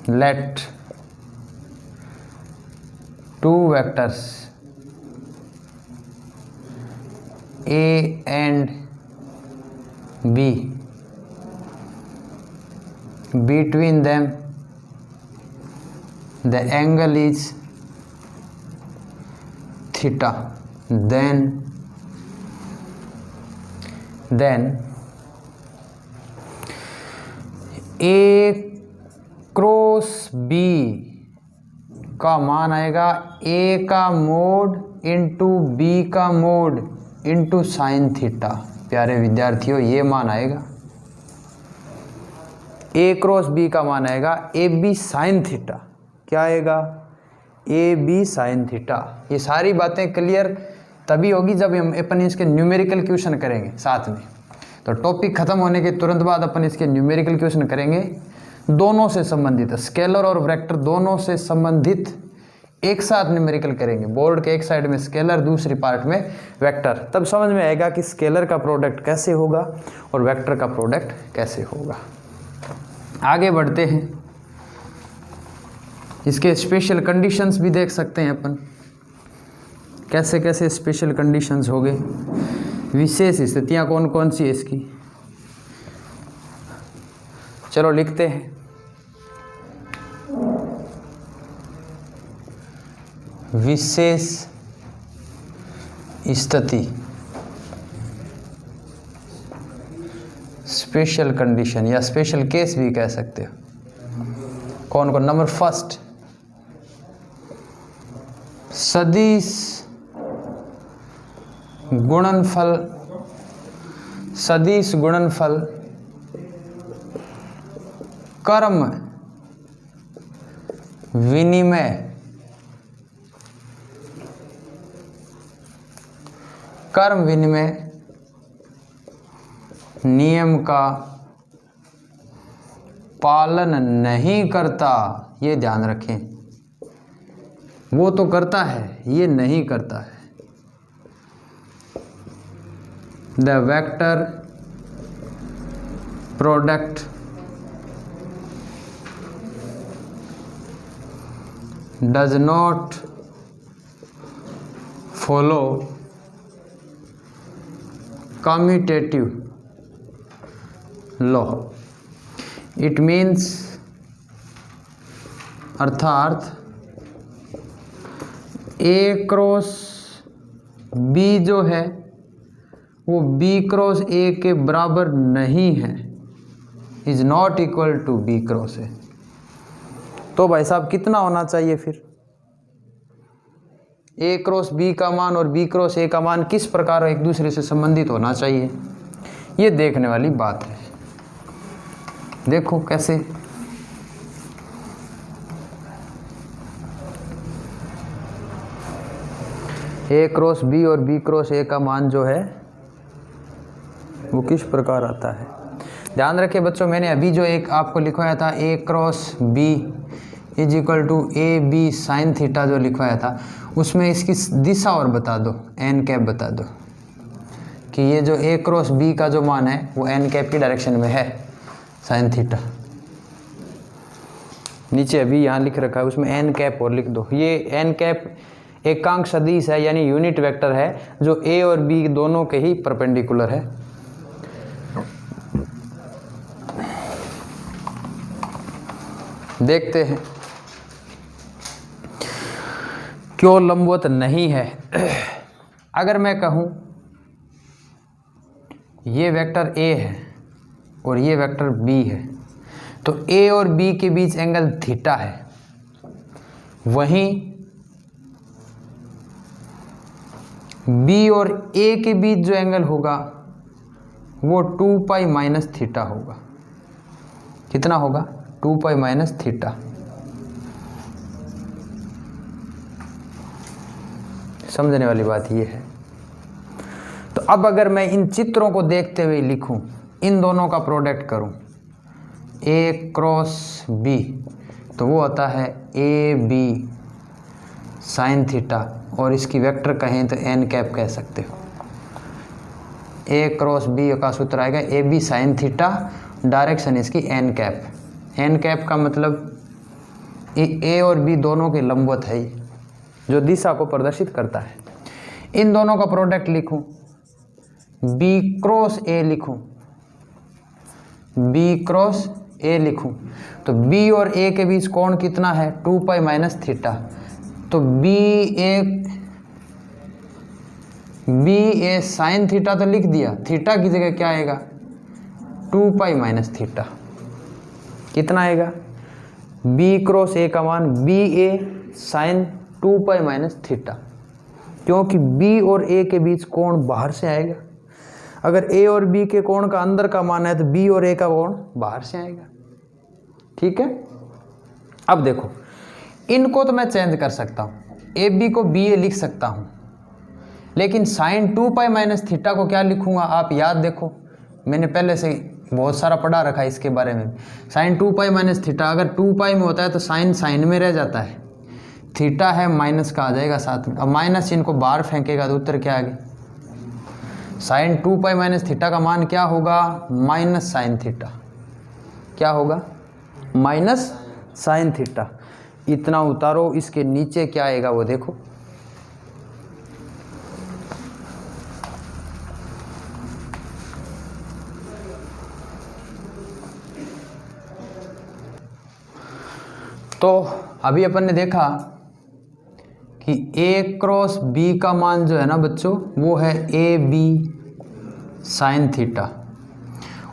let two vectors A and B between them the angle is theta, then A cross B का मान आएगा ए का मोड इंटू बी का मोड इंटू साइन थीटा। प्यारे विद्यार्थियों, ये मान आएगा ए क्रॉस बी का मान आएगा ए बी साइन थीटा। क्या आएगा? A B sine theta. ये सारी बातें क्लियर तभी होगी जब हम अपन इसके न्यूमेरिकल क्वेश्चन करेंगे साथ में। तो टॉपिक खत्म होने के तुरंत बाद अपन इसके न्यूमेरिकल क्वेश्चन करेंगे, दोनों से संबंधित, स्केलर और वेक्टर दोनों से संबंधित एक साथ न्यूमेरिकल करेंगे। बोर्ड के एक साइड में स्केलर, दूसरी पार्ट में वेक्टर। तब समझ में आएगा कि स्केलर का प्रोडक्ट कैसे होगा और वेक्टर का प्रोडक्ट कैसे होगा। आगे बढ़ते हैं, इसके स्पेशल कंडीशंस भी देख सकते हैं अपन, कैसे कैसे स्पेशल कंडीशंस हो गए, विशेष स्थितियां कौन कौन सी है इसकी। चलो लिखते हैं। विशेष स्थिति, स्पेशल कंडीशन या स्पेशल केस भी कह सकते हो। कौन कौन? नंबर फर्स्ट, सदिश गुणनफल, सदिश गुणनफल कर्म विनिमय नियम का पालन नहीं करता। ये ध्यान रखें, वो तो करता है, ये नहीं करता है। The vector product does not follow commutative law। It means अर्थात ए क्रॉस बी जो है वो बी क्रॉस ए के बराबर नहीं है, is not equal to B cross A. तो भाई साहब कितना होना चाहिए फिर? ए क्रॉस बी का मान और बी क्रॉस ए का मान किस प्रकार एक दूसरे से संबंधित होना चाहिए, ये देखने वाली बात है। देखो कैसे, ए क्रॉस बी और बी क्रॉस ए का मान जो है वो किस प्रकार आता है। ध्यान रखिए बच्चों, मैंने अभी जो एक आपको लिखवाया था A cross B is equal to A B sine theta जो लिखवाया था, उसमें इसकी दिशा और बता दो, एन कैप बता दो। कि ये जो a क्रॉस b का जो मान है वो n कैप की डायरेक्शन में है साइन थीटा। नीचे अभी यहाँ लिख रखा है उसमें n कैप और लिख दो। ये n कैप एकांक सदिश है यानी यूनिट वेक्टर है जो a और b दोनों के ही परपेंडिकुलर है। देखते हैं क्यों लंबवत नहीं है। अगर मैं कहूँ ये वेक्टर a है और ये वेक्टर b है तो a और b के बीच एंगल थीटा है, वहीं b और a के बीच जो एंगल होगा वो 2 पाई माइनस थीटा होगा। कितना होगा? 2 पाई माइनस थीटा। समझने वाली बात ये है। तो अब अगर मैं इन चित्रों को देखते हुए लिखूं, इन दोनों का प्रोडक्ट करूं a क्रॉस b, तो वो होता है ए बी साइन थीटा, और इसकी वेक्टर कहें तो n कैप कह सकते हो। a क्रॉस b का सूत्र आएगा A B sine theta, direction इसकी n कैप। n कैप का मतलब a और b दोनों के लंबवत है जो दिशा को प्रदर्शित करता है। इन दोनों का प्रोडक्ट लिखूं b क्रॉस a लिखूं, b क्रॉस a लिखूं तो b और a के बीच कोण कितना है? 2 पाई माइनस थीटा। तो बी ए साइन थीटा तो लिख दिया, थीटा की जगह क्या आएगा? 2 पाई माइनस थीटा। कितना आएगा? b क्रॉस a का मान बी ए साइन 2 पाई माइनस थीटा, क्योंकि b और a के बीच कोण बाहर से आएगा। अगर a और b के कोण का अंदर का मान है तो b और a का कोण बाहर से आएगा। ठीक है। अब देखो इनको तो मैं चेंज कर सकता हूँ, ए बी को बी ए लिख सकता हूँ, लेकिन साइन 2 पाई माइनस थीटा को क्या लिखूँगा? आप याद देखो, मैंने पहले से बहुत सारा पढ़ा रखा है इसके बारे में। साइन 2 पाई माइनस थीटा अगर 2 पाई में होता है तो साइन साइन में रह जाता है, थीटा है माइनस का आ जाएगा साथ में। अब माइनस इनको बाहर फेंकेगा तो उत्तर क्या आ गया? साइन 2 पाई माइनस थीटा का मान क्या होगा? Minus sign theta. क्या होगा? Minus sine theta. इतना उतारो, इसके नीचे क्या आएगा वो देखो। तो अभी अपन ने देखा कि a क्रॉस b का मान जो है ना बच्चों वो है ए बी साइन थीटा,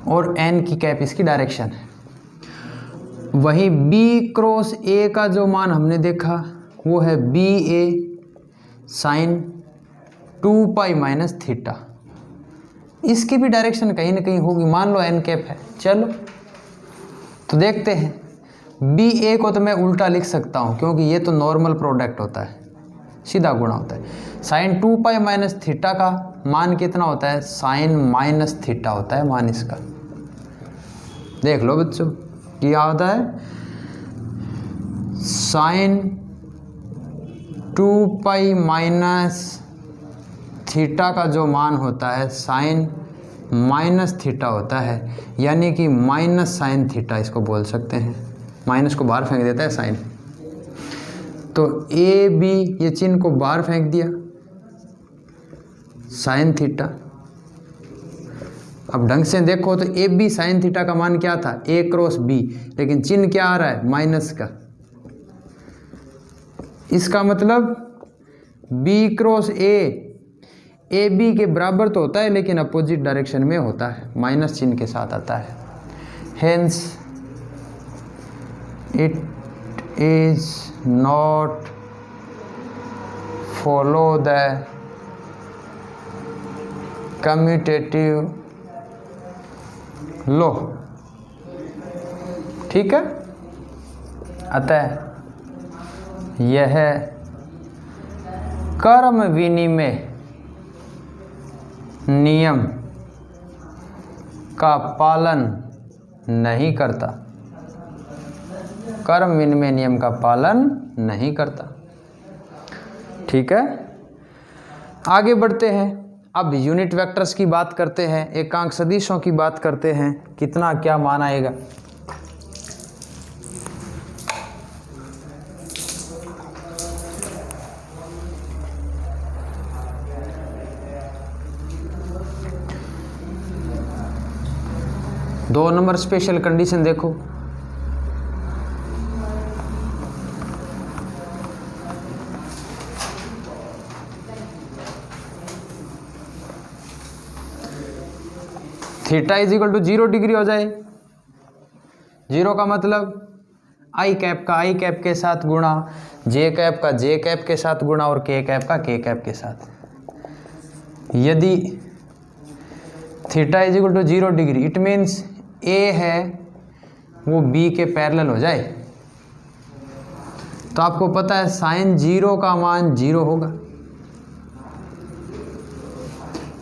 और n की कैप इसकी डायरेक्शन है। वहीं b क्रॉस a का जो मान हमने देखा वो है बी ए साइन 2 पाई माइनस थीटा। इसकी भी डायरेक्शन कहीं ना कहीं होगी, मान लो n कैप है। चलो तो देखते हैं। बी ए को तो मैं उल्टा लिख सकता हूँ क्योंकि ये तो नॉर्मल प्रोडक्ट होता है, सीधा गुणा होता है। साइन 2 पाई माइनस थीटा का मान कितना होता है? साइन माइनस थीटा होता है मान इसका। देख लो बच्चों क्या होता है? साइन 2 पाई माइनस थीटा का जो मान होता है साइन माइनस थीटा होता है, यानी कि माइनस साइन थीटा इसको बोल सकते हैं। माइनस को बाहर फेंक देता है साइन, तो ए बी ये चिन्ह को बाहर फेंक दिया, साइन थीटा। अब ढंग से देखो तो ए बी साइन थीटा का मान क्या था? ए क्रॉस बी, लेकिन चिन्ह क्या आ रहा है? माइनस का। इसका मतलब बी क्रॉस ए बी के बराबर तो होता है लेकिन अपोजिट डायरेक्शन में होता है, माइनस चिन्ह के साथ आता है। Hence it is not follow the commutative law. ठीक है। अतः यह कर्म विनिमय नियम का पालन नहीं करता, कर्म विनिमय नियम का पालन नहीं करता। ठीक है। आगे बढ़ते हैं। अब यूनिट वेक्टर्स की बात करते हैं, एकांक सदिशों की बात करते हैं, कितना क्या मान आएगा। दो नंबर स्पेशल कंडीशन देखो, theta is equal to 0 degree हो जाए। 0 का मतलब आई कैप का आई कैप के साथ गुणा, जे कैप का जे कैप के साथ गुणा और के कैप का के कैप के साथ। यदि theta is equal to 0 degree it means A है वो बी के पैरेलल हो जाए। तो आपको पता है साइन 0 का मान 0 होगा।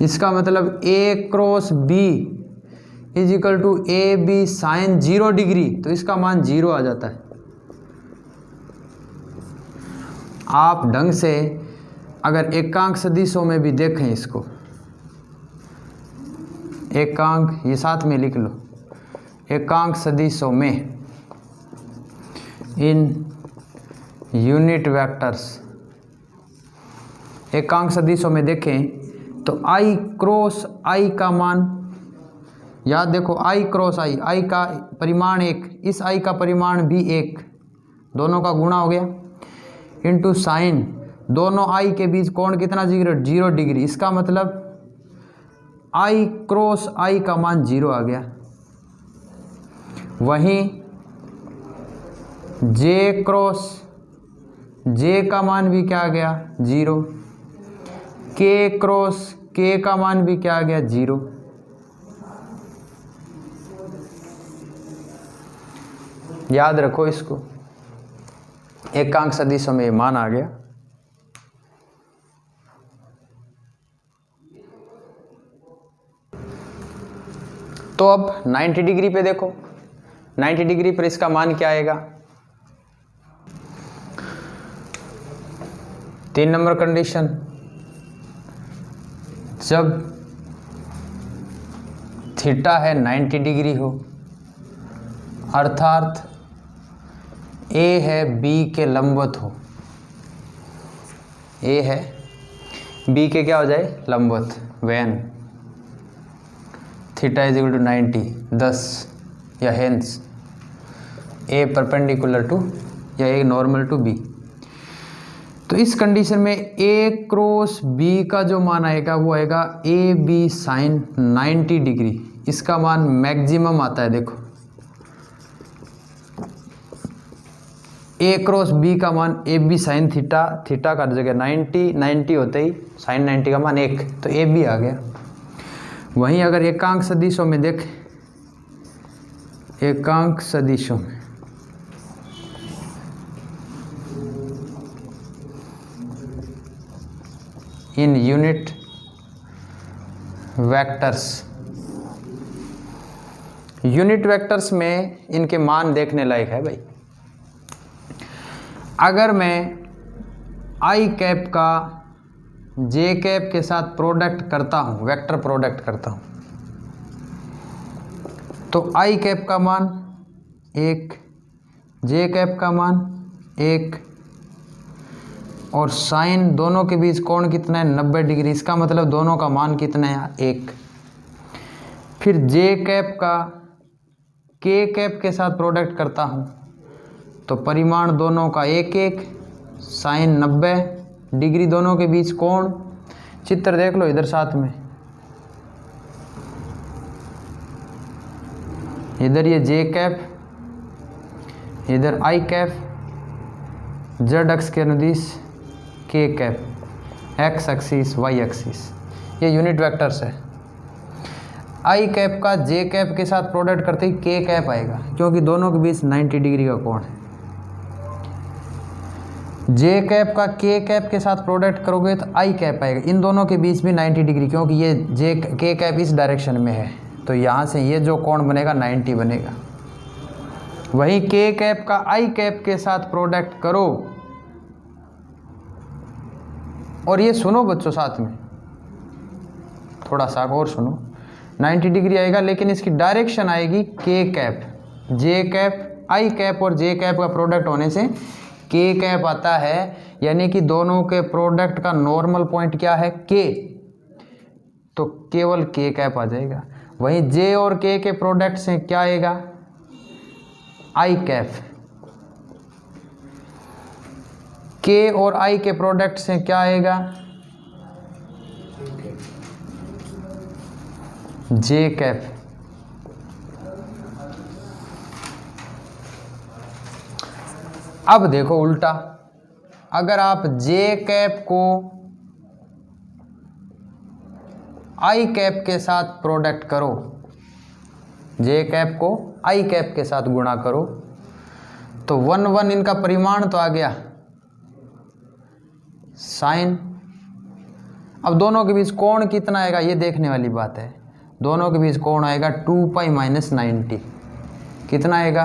इसका मतलब A cross B is equal to A B sine 0 degree, तो इसका मान 0 आ जाता है। आप ढंग से अगर एकांक सदिशों में भी देखें इसको, एकांक ये साथ में लिख लो, एकांक सदिशों में इन यूनिट वेक्टर्स, एकांक सदिशों में देखें तो आई क्रॉस आई का मान, याद देखो आई क्रॉस आई, आई का परिमाण 1, इस आई का परिमाण भी 1, दोनों का गुणा हो गया, इंटू साइन दोनों आई के बीच कोण कितना 0 डिग्री। इसका मतलब आई क्रॉस आई का मान 0 आ गया। वहीं जे क्रॉस जे का मान भी क्या आ गया 0, के क्रॉस के का मान भी क्या आ गया 0। याद रखो इसको, एकांक सदिशों में मान आ गया। तो अब 90 डिग्री पे देखो, 90 डिग्री पर इसका मान क्या आएगा। 3 नंबर कंडीशन, जब थीटा है 90 डिग्री हो, अर्थात ए है बी के लंबवत हो, ए है बी के क्या हो जाए लंबवत, when theta is equal to 90 10 या हेंस ए परपेंडिकुलर टू या ए नॉर्मल टू बी। तो इस कंडीशन में ए क्रॉस बी का जो मान आएगा वो आएगा ए बी साइन 90 डिग्री। इसका मान मैक्सिमम आता है, देखो ए क्रॉस बी का मान A B sine theta, theta का जगह 90 होते ही साइन 90 का मान 1, तो ए बी आ गया। वहीं अगर एकांक सदिशों में देख, एकांक सदिशों में in unit vectors, unit vectors में इनके मान देखने लायक है भाई। अगर मैं आई कैप का जे कैप के साथ प्रोडक्ट करता हूँ, वेक्टर प्रोडक्ट करता हूँ, तो आई कैप का मान 1, जे कैप का मान 1 और साइन दोनों के बीच कोण कितना है 90 डिग्री। इसका मतलब दोनों का मान कितना है 1। फिर जे कैप का के कैप के साथ प्रोडक्ट करता हूँ तो परिमाण दोनों का 1 साइन 90 डिग्री, दोनों के बीच कोण, चित्र देख लो इधर साथ में, इधर ये जे कैप, इधर आई कैप, जेड अक्ष के अनुदिश के cap, x axis y axis, ये यूनिट वेक्टर्स है। आई कैप का जे कैप के साथ प्रोडक्ट करते ही के कैप आएगा, क्योंकि दोनों के बीच 90 डिग्री का कोण है। जे कैप का के कैप के साथ प्रोडक्ट करोगे तो आई कैप आएगा, इन दोनों के बीच भी 90 डिग्री, क्योंकि ये जे के कैप इस डायरेक्शन में है, तो यहाँ से ये जो कोण बनेगा 90 बनेगा। वहीं के कैप का आई कैप के साथ प्रोडक्ट करो, और ये सुनो बच्चों साथ में, थोड़ा सा और सुनो, 90 डिग्री आएगा, लेकिन इसकी डायरेक्शन आएगी के कैप, जे कैप, आई कैप और जे कैप का प्रोडक्ट होने से के कैप आता है, यानी कि दोनों के प्रोडक्ट का नॉर्मल पॉइंट क्या है, के, तो केवल के कैप आ जाएगा। वहीं जे और के प्रोडक्ट से क्या आएगा, आई कैप, के और आई के प्रोडक्ट से क्या आएगा, जे कैप। अब देखो उल्टा, अगर आप जे कैप को आई कैप के साथ प्रोडक्ट करो, जे कैप को आई कैप के साथ गुणा करो, तो 1 1 इनका परिमाण तो आ गया साइन। अब दोनों के बीच कोण कितना आएगा ये देखने वाली बात है। दोनों के बीच कोण आएगा 2 पाई माइनस 90। कितना आएगा,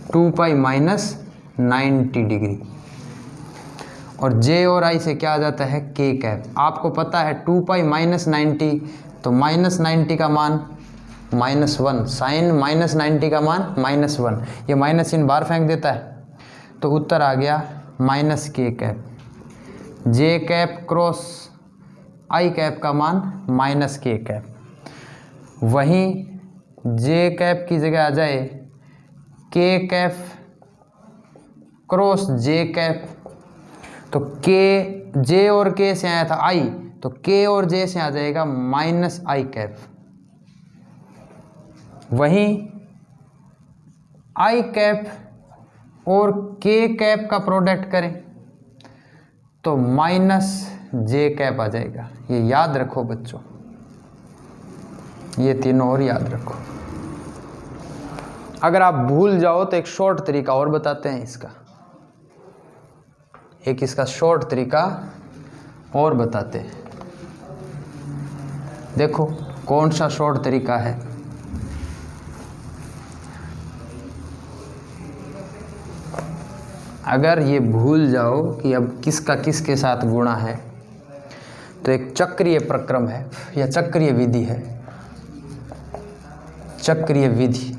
2 पाई माइनस 90 डिग्री। और जे और आई से क्या आ जाता है, के कैप। आपको पता है 2 पाई माइनस 90, तो माइनस 90 का मान -1, साइन माइनस 90 का मान -1, ये माइनस इन बाहर फेंक देता है, तो उत्तर आ गया माइनस के कैप। जे कैप क्रॉस आई कैप का मान माइनस के कैप। वहीं जे कैप की जगह आ जाए के कैप क्रॉस जे कैप, तो के, जे और के से आया था आई, तो के और जे से आ जाएगा माइनस आई कैप। वहीं आई कैप और के कैप का प्रोडक्ट करें तो माइनस जे कैप आ जाएगा। ये याद रखो बच्चों, ये तीनों और याद रखो। अगर आप भूल जाओ तो एक शॉर्ट तरीका और बताते हैं इसका, एक इसका शॉर्ट तरीका और बताते हैं। देखो कौन सा शॉर्ट तरीका है। अगर ये भूल जाओ कि अब किसका किसके साथ गुणा है, तो एक चक्रीय प्रक्रम है या चक्रीय विधि है, चक्रीय विधि,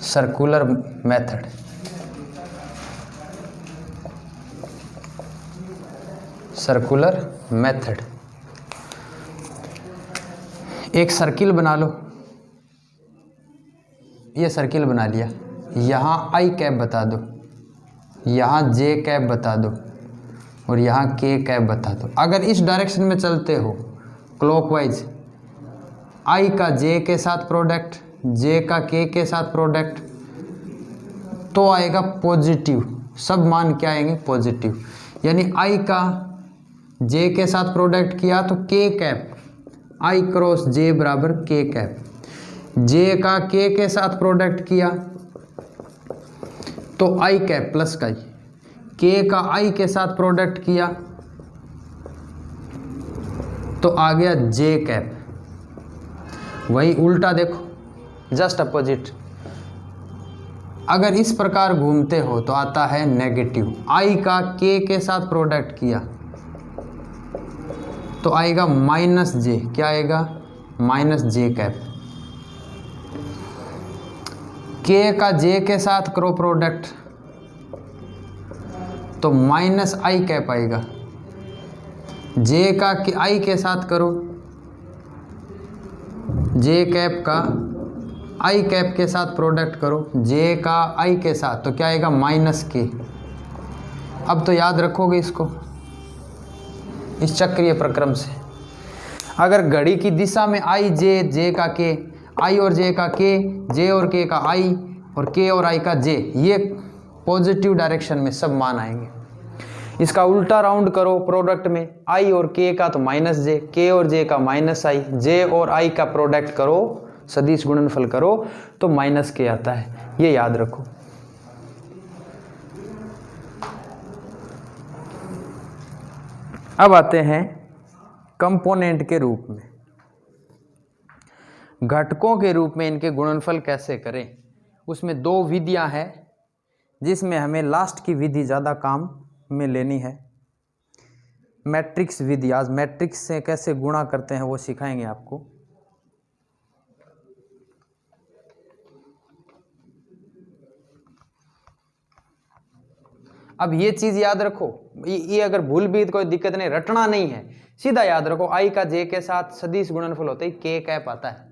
सर्कुलर मेथड। सर्कुलर मेथड, एक सर्किल बना लो, ये सर्किल बना लिया, यहाँ आई कैप बता दो, यहाँ जे कैप बता दो और यहाँ के कैप बता दो। अगर इस डायरेक्शन में चलते हो क्लॉकवाइज, आई का जे के साथ प्रोडक्ट, जे का के साथ प्रोडक्ट, तो आएगा पॉजिटिव, सब मान क्या आएंगे, पॉजिटिव। यानी आई का जे के साथ प्रोडक्ट किया तो के कैप, आई क्रॉस जे बराबर के कैप। जे का के साथ प्रोडक्ट किया तो आई कैप प्लस का आई, के का आई के साथ प्रोडक्ट किया तो आ गया जे कैप। वही उल्टा देखो, जस्ट अपोजिट, अगर इस प्रकार घूमते हो तो आता है नेगेटिव। आई का के साथ प्रोडक्ट किया तो आएगा माइनस जे, क्या आएगा, माइनस जे कैप। के का जे के साथ करो प्रोडक्ट तो माइनस आई कैप आएगा। जे का आई के साथ करो, जे कैप का आई कैप के साथ प्रोडक्ट करो, जे का आई के साथ, तो क्या आएगा, माइनस के। अब तो याद रखोगे इसको, इस चक्रीय प्रक्रम से। अगर घड़ी की दिशा में आई जे, जे का के, आई और जे का के, जे और के का आई और के और आई का जे, ये पॉजिटिव डायरेक्शन में सब मान आएंगे। इसका उल्टा राउंड करो प्रोडक्ट में, आई और के का तो माइनस जे, के और जे का माइनस आई, जे और आई का प्रोडक्ट करो, सदिश गुणनफल करो तो माइनस के आता है। ये याद रखो। अब आते हैं कंपोनेंट के रूप में, घटकों के रूप में इनके गुणनफल कैसे करें। उसमें दो विधियां हैं जिसमें हमें लास्ट की विधि ज़्यादा काम में लेनी है। मैट्रिक्स विधि, आज मैट्रिक्स से कैसे गुणा करते हैं वो सिखाएंगे आपको। अब ये चीज याद रखो, ये अगर भूल भी तो कोई दिक्कत नहीं, रटना नहीं है, सीधा याद रखो। आई का जे के साथ सदिश गुणनफल होता है के कैप आता है,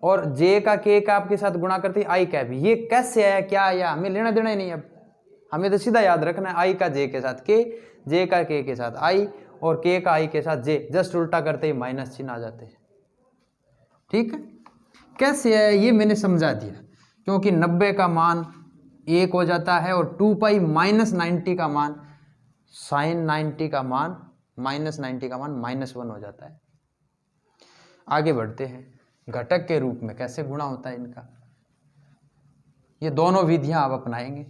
और जे का के कैप के साथ गुणा करती है आई कैप। ये कैसे आया, क्या आया, हमें लेना देना ही नहीं। अब हमें तो सीधा याद रखना है, आई का जे के साथ के, जे का के साथ आई, और के का आई के साथ जे, जस्ट उल्टा करते ही माइनस चिन्ह आ जाते हैं। ठीक है, कैसे है ये मैंने समझा दिया, क्योंकि 90 का मान 1 हो जाता है, और 2 पाई माइनस 90 का मान साइन 90 का मान माइनस 90 का मान -1 हो जाता है। आगे बढ़ते हैं, घटक के रूप में कैसे गुणा होता है इनका, ये दोनों विधियां आप अपनाएंगे,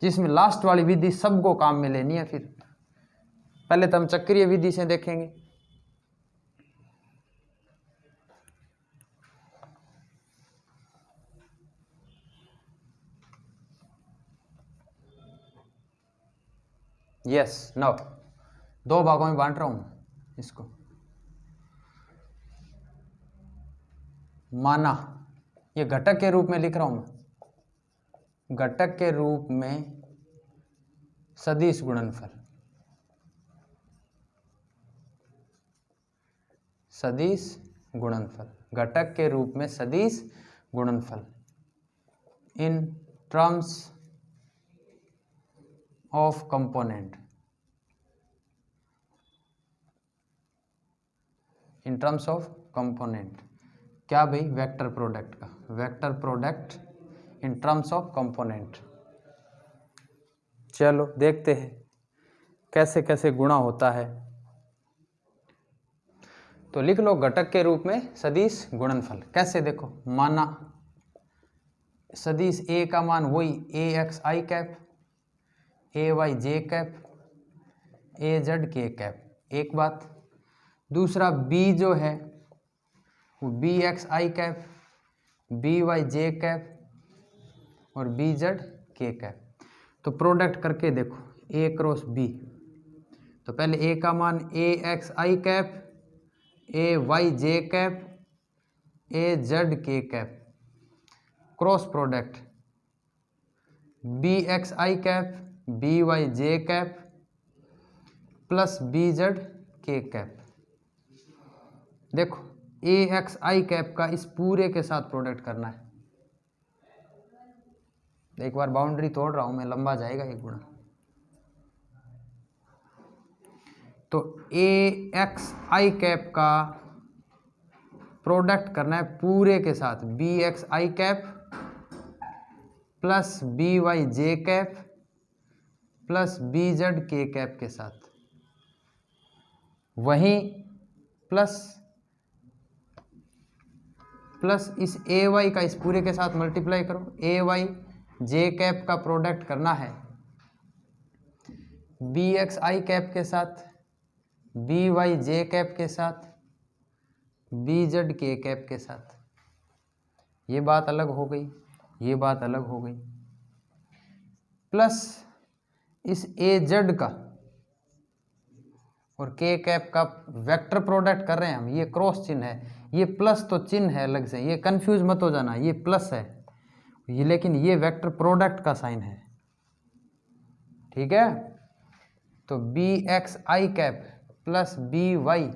जिसमें लास्ट वाली विधि सबको काम में लेनी है। फिर पहले तो हम चक्रीय विधि से देखेंगे। यस, नाउ 2 भागों में बांट रहा हूं इसको। माना ये घटक के रूप में लिख रहा हूं मैं, घटक के रूप में सदिश गुणनफल, सदिश गुणनफल, घटक के रूप में सदिश गुणनफल in terms of component, in terms of component. क्या भाई, वेक्टर प्रोडक्ट का, vector product in terms of component. चलो देखते हैं कैसे कैसे गुणा होता है। तो लिख लो घटक के रूप में सदिश गुणनफल। कैसे, देखो, माना सदिश ए का मान वही ए X I cap, A Y J cap, A Z के कैप, एक बात। दूसरा बी जो है वो बी एक्स आई कैप, बी वाई जे कैप और बी जेड के कैप। तो प्रोडक्ट करके देखो, ए क्रॉस बी, तो पहले ए का मान A X I cap, A Y J cap, A Z के cap, cross product B x आई कैप, बी वाई जे कैप प्लस बी जेड के कैप। देखो ए एक्स आई कैप का इस पूरे के साथ प्रोडक्ट करना है। एक बार बाउंड्री तोड़ रहा हूं मैं, लंबा जाएगा एक गुणा। तो ए एक्स आई कैप का प्रोडक्ट करना है पूरे के साथ बी एक्स आई कैप प्लस बी वाई जे कैप प्लस बी जेड के कैप के साथ। वहीं प्लस इस ए वाई का इस पूरे के साथ मल्टीप्लाई करो। ए वाई जे कैप का प्रोडक्ट करना है बी एक्स आई कैप के साथ, बी वाई जे कैप के साथ, बी जेड के कैप के साथ। ये बात अलग हो गई, ये बात अलग हो गई। प्लस इस ए जेड का और के कैप का वेक्टर प्रोडक्ट कर रहे हैं हम, ये क्रॉस चिन्ह है, ये प्लस तो चिन्ह है अलग से, ये कंफ्यूज मत हो जाना, ये प्लस है ये, लेकिन ये वेक्टर प्रोडक्ट का साइन है। ठीक है, तो बी एक्स आई कैप प्लस बी वाई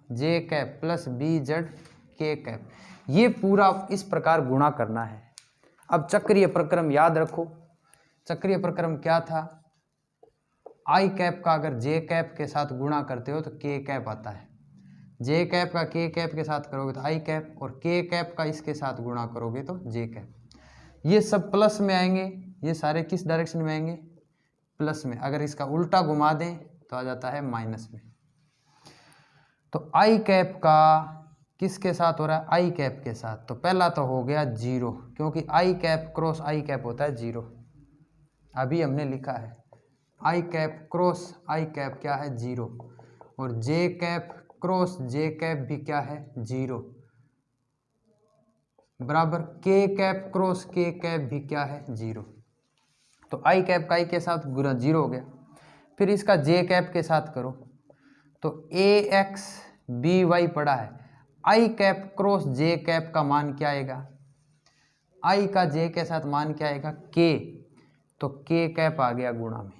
जे कैप प्लस बी जेड के कैप, ये पूरा इस प्रकार गुणा करना है। अब चक्रीय प्रक्रम याद रखो, चक्रीय प्रक्रम क्या था, आई कैप का अगर जे कैप के साथ गुणा करते हो तो के कैप आता है, जे कैप का के कैप के साथ करोगे तो आई कैप, और के कैप का इसके साथ गुणा करोगे तो जे कैप। ये सब प्लस में आएंगे, ये सारे किस डायरेक्शन में आएंगे, प्लस में। अगर इसका उल्टा घुमा दें तो आ जाता है माइनस में। तो आई कैप का किसके साथ हो रहा है, आई कैप के साथ, तो पहला तो हो गया 0, क्योंकि आई कैप क्रॉस आई कैप होता है 0। अभी हमने लिखा है I cap cross I cap क्या है 0, और जे कैप क्रॉस जे कैप भी क्या है 0, बराबर के कैप क्रॉस के कैप भी क्या है 0। तो आई कैप का आई के साथ गुना 0 हो गया। फिर इसका जे कैप के साथ करो तो ए एक्स बी वाई पड़ा है, I cap cross J cap का मान क्या आएगा, आई का जे के साथ मान क्या आएगा के, तो के कैप आ गया गुणा में।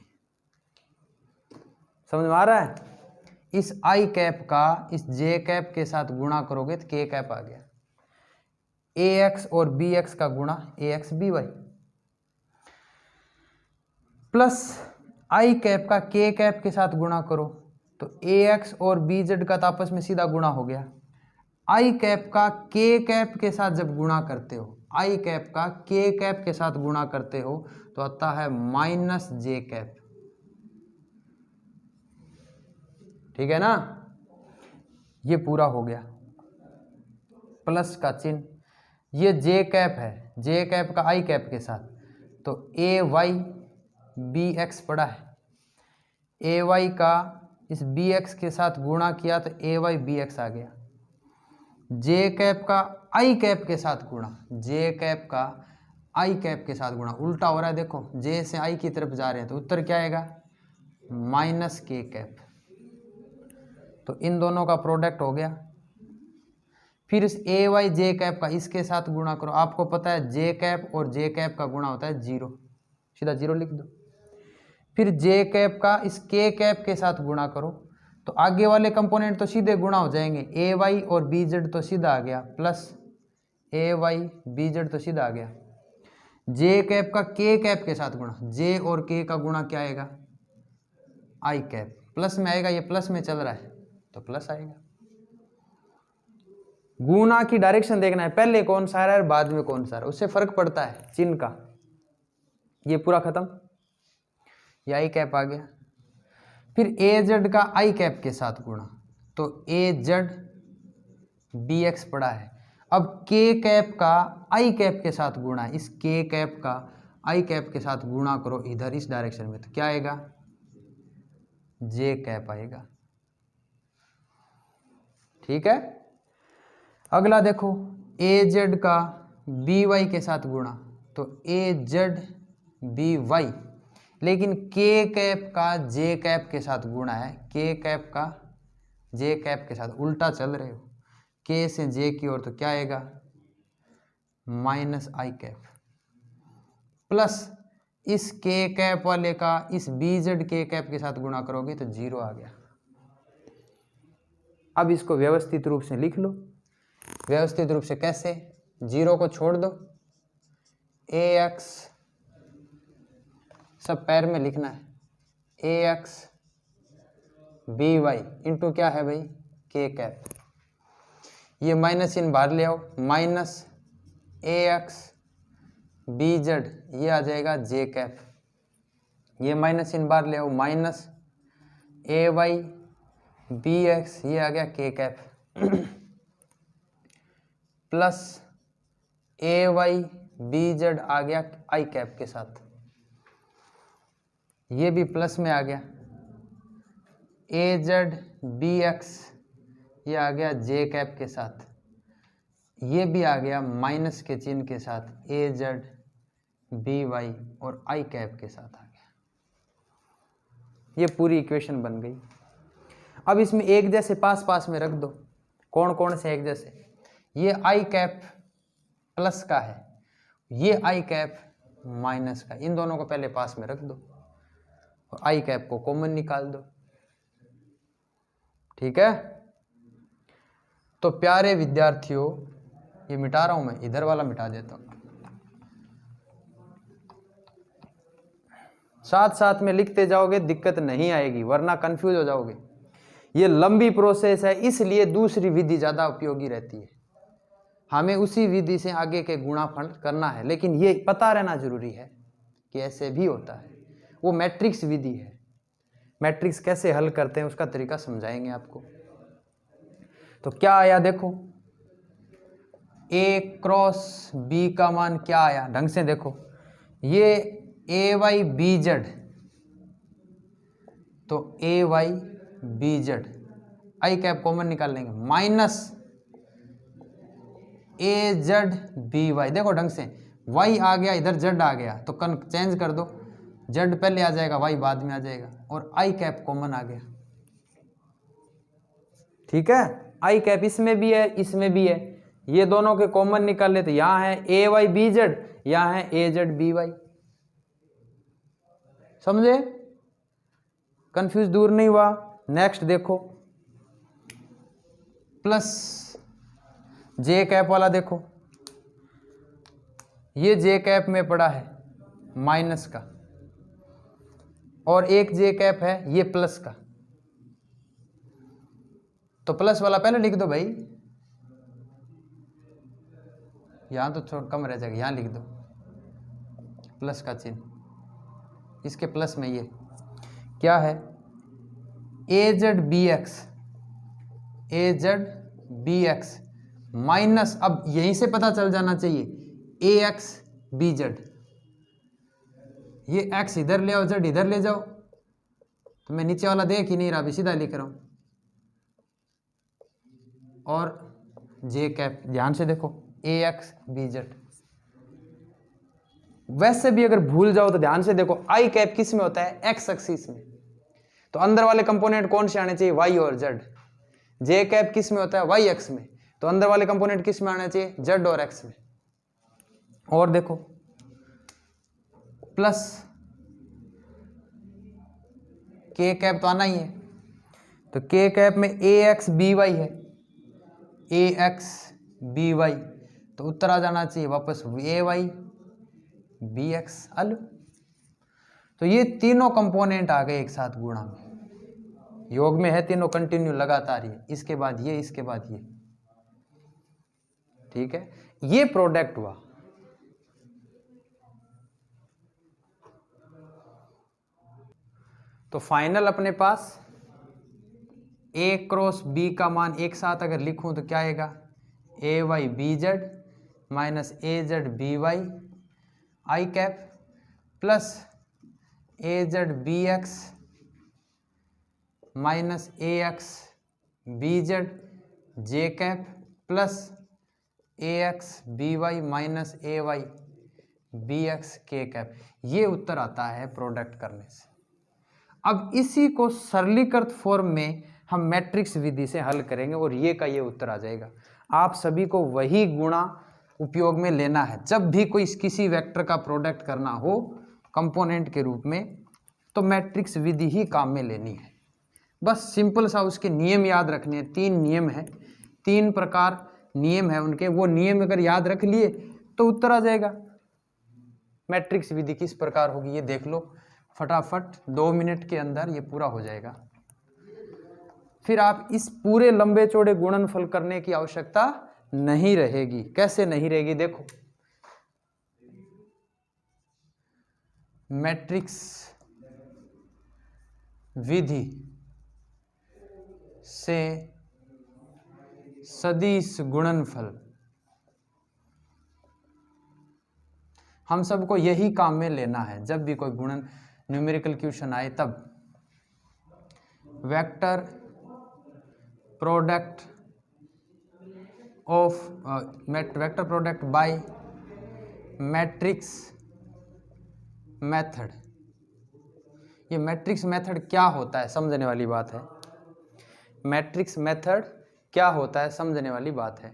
समझ में आ रहा है? इस आई कैप का इस जे कैप के साथ गुणा करोगे तो के कैप आ गया, ए एक्स और बी एक्स का गुणा ए एक्स बी वाई, प्लस आई कैप का के कैप के साथ गुणा करो तो ए एक्स और बी जेड का तो आपस में सीधा गुणा हो गया। आई कैप का के कैप के साथ जब गुणा करते हो, आई कैप का के कैप के साथ गुणा करते हो तो आता है माइनस जे कैप, ठीक है ना। ये पूरा हो गया, प्लस का चिन्ह, ये जे कैप है, जे कैप का आई कैप के साथ, तो ए वाई बी एक्स पड़ा है, ए वाई का इस बी एक्स के साथ गुणा किया तो ए वाई बी एक्स आ गया। जे कैप का आई कैप के साथ गुणा, जे कैप का आई कैप के साथ गुणा, उल्टा हो रहा है देखो, जे से आई की तरफ जा रहे हैं तो उत्तर क्या आएगा माइनस के कैप, तो इन दोनों का प्रोडक्ट हो गया। फिर इस ए वाई जे कैप का इसके साथ गुणा करो, आपको पता है जे कैप और जे कैप का गुणा होता है जीरो, सीधा जीरो लिख दो। फिर जे कैप का इस के कैप के साथ गुणा करो तो आगे वाले कंपोनेंट तो सीधे गुणा हो जाएंगे, ए वाई और बी जेड तो सीधा आ गया, plus A Y B Z तो सीधा आ गया। जे कैप का के कैप के साथ गुणा, जे और के का गुणा क्या आएगा आई कैप, प्लस में आएगा, ये प्लस में चल रहा है तो प्लस आएगा। गुणा की डायरेक्शन देखना है, पहले कौन सा आ रहा है बाद में कौन सा आ रहा है, उससे फर्क पड़ता है चिन्ह का। ये पूरा खत्म, ये आई कैप आ गया। फिर ए जेड का आई कैप के साथ गुणा तो ए जेड बी एक्स पड़ा है। अब के कैप का आई कैप के साथ गुणा, इस के कैप का आई कैप के साथ गुणा करो इधर इस डायरेक्शन में तो क्या आएगा जे कैप आएगा, ठीक है। अगला देखो ए जेड का बी वाई के साथ गुणा तो ए जेड बी वाई, लेकिन के कैप का जे कैप के साथ गुणा है, के कैप का जे कैप के साथ, उल्टा चल रहे हो, के से जे की ओर तो क्या आएगा माइनस आई कैप, प्लस इस के कैप वाले का इस बी जेड के कैप के साथ गुणा करोगे तो जीरो आ गया। अब इसको व्यवस्थित रूप से लिख लो, व्यवस्थित रूप से कैसे, जीरो को छोड़ दो, ए एक्स सब पैर में लिखना है, ए एक्स बी वाई इंटू क्या है भाई के कैप, ये माइनस इन बाहर ले आओ, माइनस ए एक्स बी जेड ये आ जाएगा जे कैप, ये माइनस इन बाहर ले आओ, माइनस ए वाई बी एक्स ये आ गया के cap, plus A Y B Z आ गया आई कैप के साथ, ये भी प्लस में आ गया, ए जेड बी एक्स ये आ गया जे कैप के साथ, ये भी आ गया माइनस के चिन्ह के साथ ए जेड बी वाई और आई कैप के साथ आ गया। ये पूरी इक्वेशन बन गई। अब इसमें एक जैसे पास पास में रख दो, कौन कौन से एक जैसे, ये आई कैप प्लस का है, ये आई कैप माइनस का, इन दोनों को पहले पास में रख दो और आई कैप को कॉमन निकाल दो, ठीक है। तो प्यारे विद्यार्थियों, ये मिटा रहा हूं मैं, इधर वाला मिटा देता हूं, साथ साथ में लिखते जाओगे दिक्कत नहीं आएगी वरना कंफ्यूज हो जाओगे। ये लंबी प्रोसेस है इसलिए दूसरी विधि ज़्यादा उपयोगी रहती है, हमें उसी विधि से आगे के गुणाफल करना है, लेकिन ये पता रहना जरूरी है कि ऐसे भी होता है। वो मैट्रिक्स विधि है, मैट्रिक्स कैसे हल करते हैं उसका तरीका समझाएंगे आपको। तो क्या आया देखो, ए क्रॉस बी का मान क्या आया, ढंग से देखो, ये ए वाई बी जेड, तो A Y B Z I cap common निकाल लेंगे, minus A Z B Y, देखो ढंग से वाई आ गया इधर जेड आ गया तो चेंज कर दो, जेड पहले आ जाएगा, वाई बाद में आ जाएगा, और आई कैप कॉमन आ गया। ठीक है, आई कैप इसमें भी है इसमें भी है, ये दोनों के कॉमन निकाल लेते, यहां है ए वाई बी जेड, यहां है ए जेड बी वाई। समझे? कंफ्यूज दूर नहीं हुआ? नेक्स्ट देखो, प्लस जे कैप वाला देखो, ये जे कैप में पड़ा है माइनस का, और एक जे कैप है ये प्लस का, तो प्लस वाला पहले लिख दो भाई, यहां तो थोड़ा कम रह जाएगा, यहां लिख दो प्लस का चिन्ह, इसके प्लस में ये क्या है, ए जेड बी एक्स, ए जेड बी एक्स माइनस, अब यहीं से पता चल जाना चाहिए ए एक्स बी जेड, ये एक्स इधर ले आओ जेड इधर ले जाओ, तो मैं नीचे वाला देख ही नहीं रहा, अभी सीधा लिख रहा हूं, और जे कैप ध्यान से देखो ए एक्स बी जेड। वैसे भी अगर भूल जाओ तो ध्यान से देखो, आई कैप किस में होता है, एक्स एक्सिस में, तो अंदर वाले कंपोनेंट कौन से आने चाहिए, वाई और जेड। जे कैप किस में होता है, वाई एक्स में, तो अंदर वाले कंपोनेंट किस में आने चाहिए, जेड और एक्स में। और देखो प्लस के कैप तो आना ही है, तो के कैप में ए एक्स बी वाई है, ए एक्स बी वाई, तो उत्तर आ जाना चाहिए वापस ए वाई बी एक्स अल। तो ये तीनों कंपोनेंट आ गए एक साथ गुणा में, योग में है तीनों कंटिन्यू लगातार ही, इसके बाद ये इसके बाद ये। ठीक है, ये प्रोडक्ट हुआ। तो फाइनल अपने पास ए क्रॉस बी का मान एक साथ अगर लिखूं तो क्या आएगा, ए Y B Z minus A Z B Y I cap plus A Z B x minus A x B Z J cap plus A x B Y minus A Y B x के कैप। ये उत्तर आता है प्रोडक्ट करने से। अब इसी को सरलीकृत फॉर्म में हम मैट्रिक्स विधि से हल करेंगे और ये का ये उत्तर आ जाएगा। आप सभी को वही गुणा उपयोग में लेना है जब भी कोई किसी वेक्टर का प्रोडक्ट करना हो कंपोनेंट के रूप में, तो मैट्रिक्स विधि ही काम में लेनी है। बस सिंपल सा उसके नियम याद रखने हैं। 3 नियम है, 3 प्रकार नियम है उनके, वो नियम अगर याद रख लिए तो उत्तर आ जाएगा। मैट्रिक्स विधि किस प्रकार होगी ये देख लो फटाफट, 2 मिनट के अंदर ये पूरा हो जाएगा। फिर आप इस पूरे लंबे चौड़े गुणनफल करने की आवश्यकता नहीं रहेगी। कैसे नहीं रहेगी देखो, मैट्रिक्स विधि से सदिश गुणनफल, हम सबको यही काम में लेना है जब भी कोई गुणन न्यूमेरिकल क्वेश्चन आए तब। Vector product of vector product by matrix method. ये मैट्रिक्स मेथड क्या होता है समझने वाली बात है। मैट्रिक्स मेथड क्या होता है समझने वाली बात है।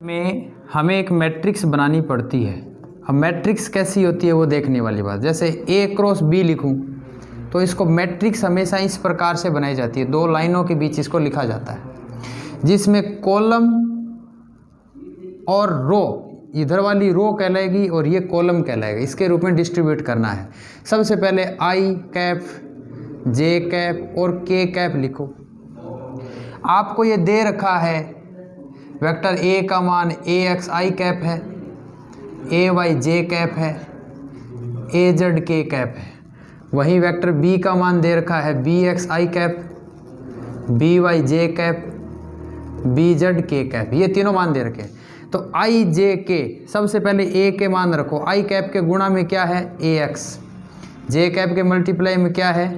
में हमें एक मैट्रिक्स बनानी पड़ती है। अब मैट्रिक्स कैसी होती है वो देखने वाली बात। जैसे ए क्रॉस बी लिखूं तो इसको मैट्रिक्स हमेशा इस प्रकार से बनाई जाती है, 2 लाइनों के बीच इसको लिखा जाता है, जिसमें कॉलम और रो, इधर वाली रो कहलाएगी और ये कॉलम कहलाएगा। इसके रूप में डिस्ट्रीब्यूट करना है। सबसे पहले आई कैप, जे कैप और के कैप लिखो। आपको ये दे रखा है वेक्टर ए का मान ए एक्स आई कैप है, ए वाई जे कैप है, ए जेड के कैप है। वही वेक्टर बी का मान दे रखा है बी एक्स आई कैप, बी वाई जे कैप, बी जेड के कैप। ये तीनों मान दे रखे हैं। तो आई जे के, सबसे पहले ए के मान रखो। आई कैप के गुणा में क्या है ए एक्स, जे कैप के मल्टीप्लाई में क्या है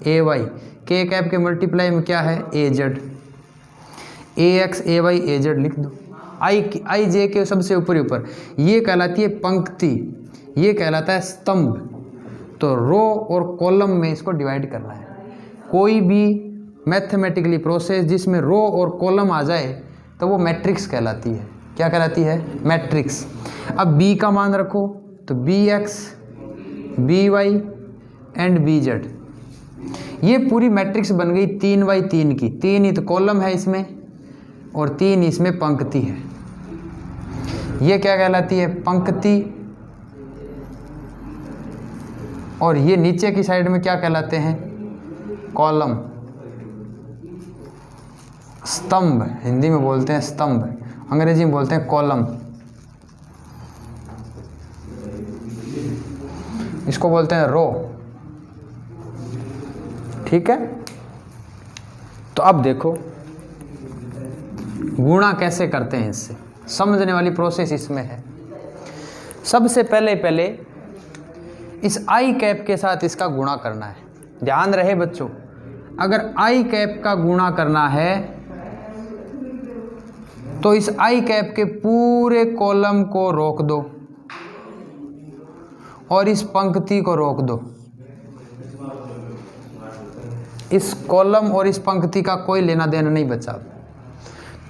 ए वाई, के कैप के मल्टीप्लाई में क्या है ए जेड। ए एक्स ए वाई ए जेड लिख दो। आई जे के सबसे ऊपर ये कहलाती है पंक्ति, ये कहलाता है स्तंभ। तो रो और कॉलम में इसको डिवाइड करना है। कोई भी मैथमेटिकली प्रोसेस जिसमें रो और कॉलम आ जाए तो वो मैट्रिक्स कहलाती है। क्या कहलाती है? मैट्रिक्स। अब b का मान रखो तो bx, by एंड bz, ये पूरी मैट्रिक्स बन गई 3x3 की। 3 ही तो कॉलम है इसमें और 3 इसमें पंक्ति है। ये क्या कहलाती है? पंक्ति। और ये नीचे की साइड में क्या कहलाते हैं? कॉलम। स्तंभ, हिंदी में बोलते हैं स्तंभ, अंग्रेजी में बोलते हैं कॉलम। इसको बोलते हैं रो। ठीक है। तो अब देखो गुणा कैसे करते हैं, इससे समझने वाली प्रोसेस इसमें है। सबसे पहले इस आई कैप के साथ इसका गुणा करना है। ध्यान रहे बच्चों, अगर आई कैप का गुणा करना है तो इस आई कैप के पूरे कॉलम को रोक दो और इस पंक्ति को रोक दो। इस कॉलम और इस पंक्ति का कोई लेना देना नहीं बचा।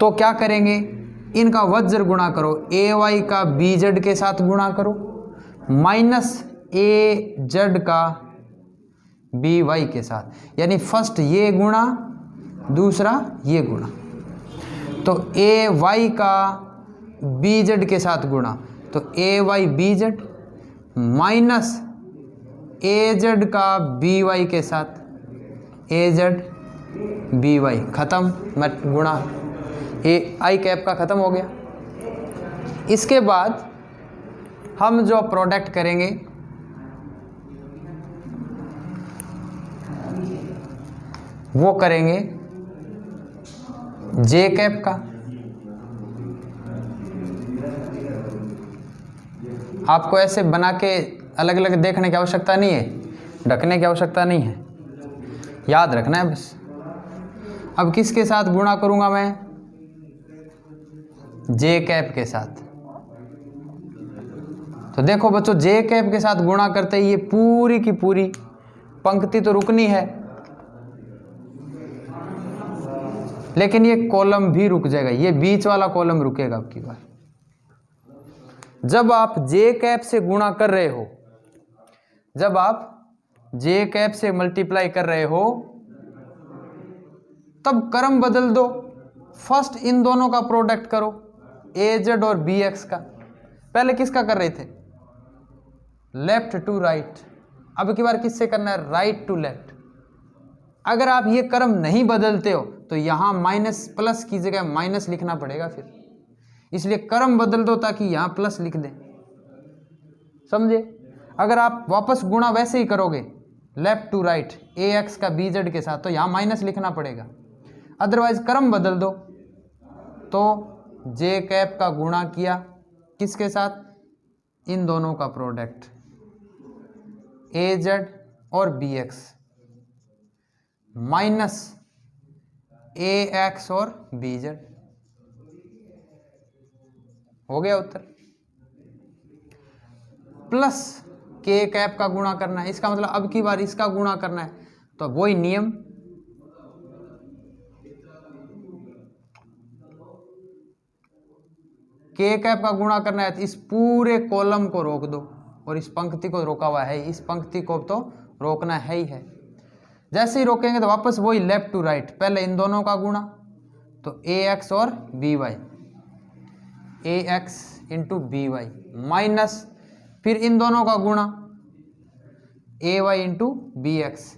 तो क्या करेंगे? इनका वज्र गुणा करो। ए वाई का बी जेड के साथ गुणा करो माइनस ए जेड का बी वाई के साथ, यानी फर्स्ट ये गुणा, दूसरा ये गुणा। तो ए वाई का बी जेड के साथ गुणा, तो A Y B Z minus A Z का बी वाई के साथ ए जेड बी वाई। खत्म, मत गुणा ए आई कैप का खत्म हो गया। इसके बाद हम जो प्रोडक्ट करेंगे वो करेंगे जे कैप का। आपको ऐसे बना के अलग अलग देखने की आवश्यकता नहीं है, ढकने की आवश्यकता नहीं है, याद रखना है बस। अब किसके साथ गुणा करूंगा मैं? जे कैप के साथ। तो देखो बच्चों, जे कैप के साथ गुणा करते ही ये पूरी की पूरी पंक्ति तो रुकनी है, लेकिन ये कॉलम भी रुक जाएगा, ये बीच वाला कॉलम रुकेगा अब की बार। जब आप जे कैप से गुणा कर रहे हो, जब आप जे कैप से मल्टीप्लाई कर रहे हो, तब क्रम बदल दो। फर्स्ट इन दोनों का प्रोडक्ट करो, ए जेड और बी एक्स का। पहले किसका कर रहे थे? Left to right. अब की बार किससे करना है? Right to left. अगर आप ये क्रम नहीं बदलते हो तो यहां माइनस प्लस की जगह माइनस लिखना पड़ेगा फिर, इसलिए क्रम बदल दो ताकि यहां प्लस लिख दें। समझे? अगर आप वापस गुणा वैसे ही करोगे left to right A x का बी जेड के साथ, तो यहां माइनस लिखना पड़ेगा। अदरवाइज क्रम बदल दो। तो जे कैप का गुणा किया किसके साथ? इन दोनों का प्रोडक्ट ए जेड और बी एक्स माइनस ए एक्स और बी जेड। हो गया उत्तर। प्लस के कैप का गुणा करना है, इसका मतलब अब की बार इसका गुणा करना है। तो वही नियम, के कैप का गुणा करना है तो इस पूरे कॉलम को रोक दो और इस पंक्ति को रोका हुआ है, इस पंक्ति को तो रोकना है ही है। जैसे ही रोकेंगे तो वापस वही लेफ्ट टू राइट। पहले इन दोनों का गुणा, तो ए एक्स और B Y, A X into B Y minus फिर इन दोनों का गुणा A Y into B X,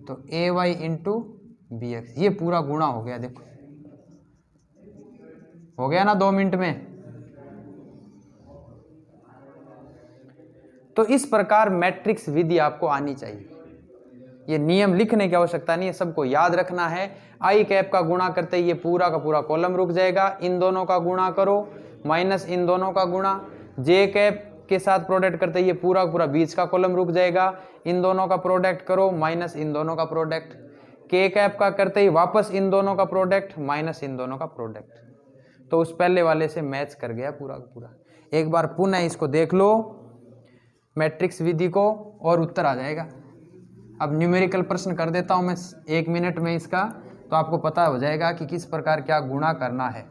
तो A Y into B X. ये पूरा गुणा हो गया। देखो हो गया ना 2 मिनट में। तो इस प्रकार मैट्रिक्स विधि आपको आनी चाहिए। ये नियम लिखने की आवश्यकता नहीं है, सबको याद रखना है। आई कैप का गुणा करते ही ये पूरा का पूरा कॉलम रुक जाएगा। इन दोनों का गुणा करो माइनस इन दोनों का गुणा। जे कैप के साथ प्रोडक्ट करते ही ये पूरा का पूरा बीच का कॉलम रुक जाएगा। इन दोनों का प्रोडक्ट करो माइनस इन दोनों का प्रोडक्ट। के कैप का करते ही वापस इन दोनों का प्रोडक्ट माइनस इन दोनों का प्रोडक्ट। तो उस पहले वाले से मैच कर गया पूरा का पूरा। एक बार पुनः इसको देख लो। मैट्रिक्स विधि को और उत्तर आ जाएगा। अब न्यूमेरिकल प्रश्न कर देता हूं मैं 1 मिनट में इसका, तो आपको पता हो जाएगा कि किस प्रकार क्या गुणा करना है।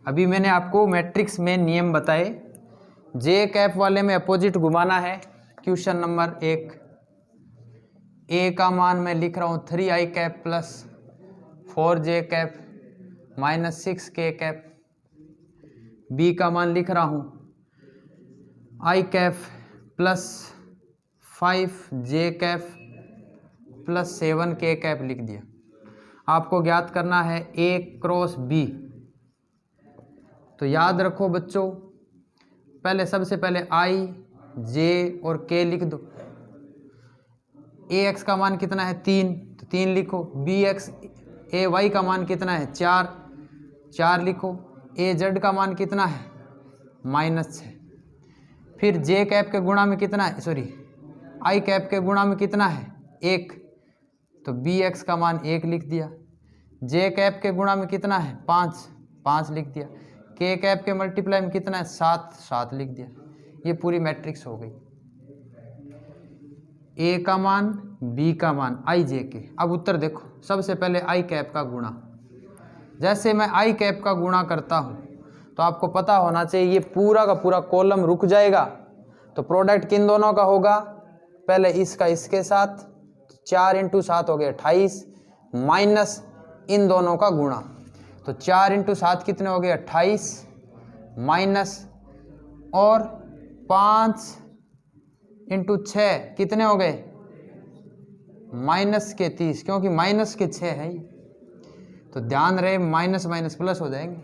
अभी मैंने आपको मैट्रिक्स में नियम बताए। जे कैप वाले में अपोजिट घुमाना है। क्वेश्चन नंबर 1, ए का मान मैं लिख रहा हूँ 3i cap plus 4j cap minus 6k cap. B का मान लिख रहा हूँ i cap plus 5j cap plus 7k cap लिख दिया। आपको ज्ञात करना है a क्रॉस b। तो याद रखो बच्चों, पहले सबसे पहले i, j और k लिख दो। ax का मान कितना है 3, तो 3 लिखो। bx ay का मान कितना है 4, 4 लिखो। az का मान कितना है -6। फिर j कैप के गुणा में कितना है, सॉरी i कैप के गुणा में कितना है 1, तो bx का मान 1 लिख दिया। j कैप के गुणा में कितना है 5, 5 लिख दिया। k कैप के मल्टीप्लाई में कितना है 7, 7 लिख दिया। ये पूरी मैट्रिक्स हो गई। a का मान, b का मान, i j के। अब उत्तर देखो, सबसे पहले i कैप का गुणा। जैसे मैं i कैप का गुणा करता हूं तो आपको पता होना चाहिए ये पूरा का पूरा कॉलम रुक जाएगा। तो प्रोडक्ट किन दोनों का होगा, पहले इसका इसके साथ, 4 × 7 हो गया 28, माइनस इन दोनों का गुणा। तो 4 × 7 कितने हो गए 28, माइनस और 5 × 6 कितने हो गए माइनस के 30, क्योंकि माइनस के 6 है ये। तो ध्यान रहे माइनस माइनस प्लस हो जाएंगे।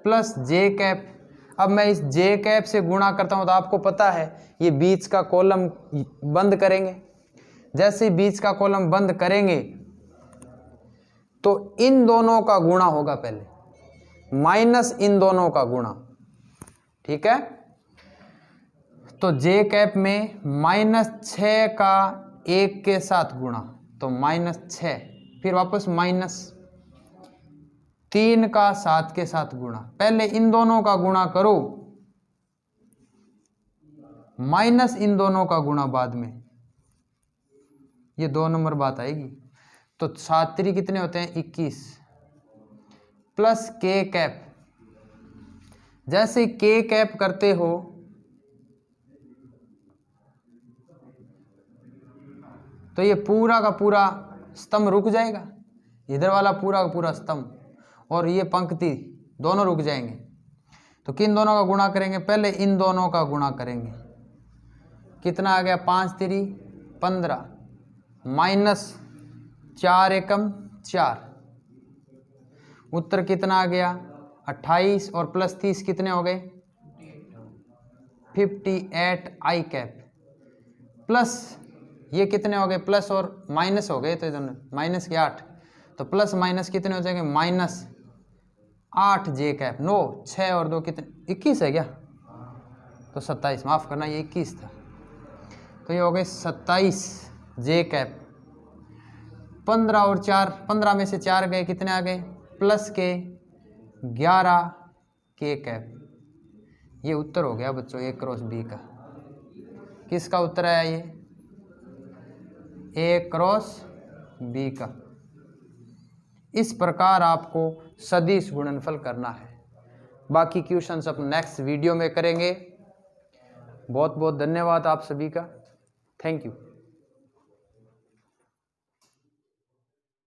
प्लस जे कैप। अब मैं इस जे कैप से गुणा करता हूं तो आपको पता है ये बीच का कॉलम बंद करेंगे। जैसे ही बीच का कॉलम बंद करेंगे तो इन दोनों का गुणा होगा पहले, माइनस इन दोनों का गुणा। ठीक है, तो जे कैप में -6 का 1 के साथ गुणा, तो -6, फिर वापस माइनस 3 का 7 के साथ गुणा। पहले इन दोनों का गुणा करो, माइनस इन दोनों का गुणा बाद में, ये 2 नंबर बात आएगी। तो 7 3 कितने होते हैं 21, प्लस के कैप। जैसे के कैप करते हो तो ये पूरा का पूरा स्तंभ रुक जाएगा, इधर वाला पूरा का पूरा स्तंभ और ये पंक्ति दोनों रुक जाएंगे। तो किन दोनों का गुणा करेंगे, पहले इन दोनों का गुणा करेंगे। कितना आ गया 5 3 15, माइनस 4 एकम 4, उत्तर कितना आ गया 28 और प्लस 30 कितने हो गए 58 i कैप। प्लस ये कितने हो गए, प्लस और माइनस हो गए, तो इधर माइनस के 8, तो प्लस माइनस कितने हो जाएंगे -8 जे कैप। 9 6 और 2 कितने 21 है क्या, तो 27, माफ़ करना ये 21 था, तो ये हो गए 27 जे कैप। 15 और 4, 15 में से 4 गए, कितने आ गए प्लस के 11 के कैप। ये उत्तर हो गया बच्चों A क्रॉस B का। किसका उत्तर आया ये A क्रॉस B का। इस प्रकार आपको सदिश गुणनफल करना है। बाकी क्वेश्चंस अपन नेक्स्ट वीडियो में करेंगे। बहुत बहुत धन्यवाद आप सभी का। Thank you.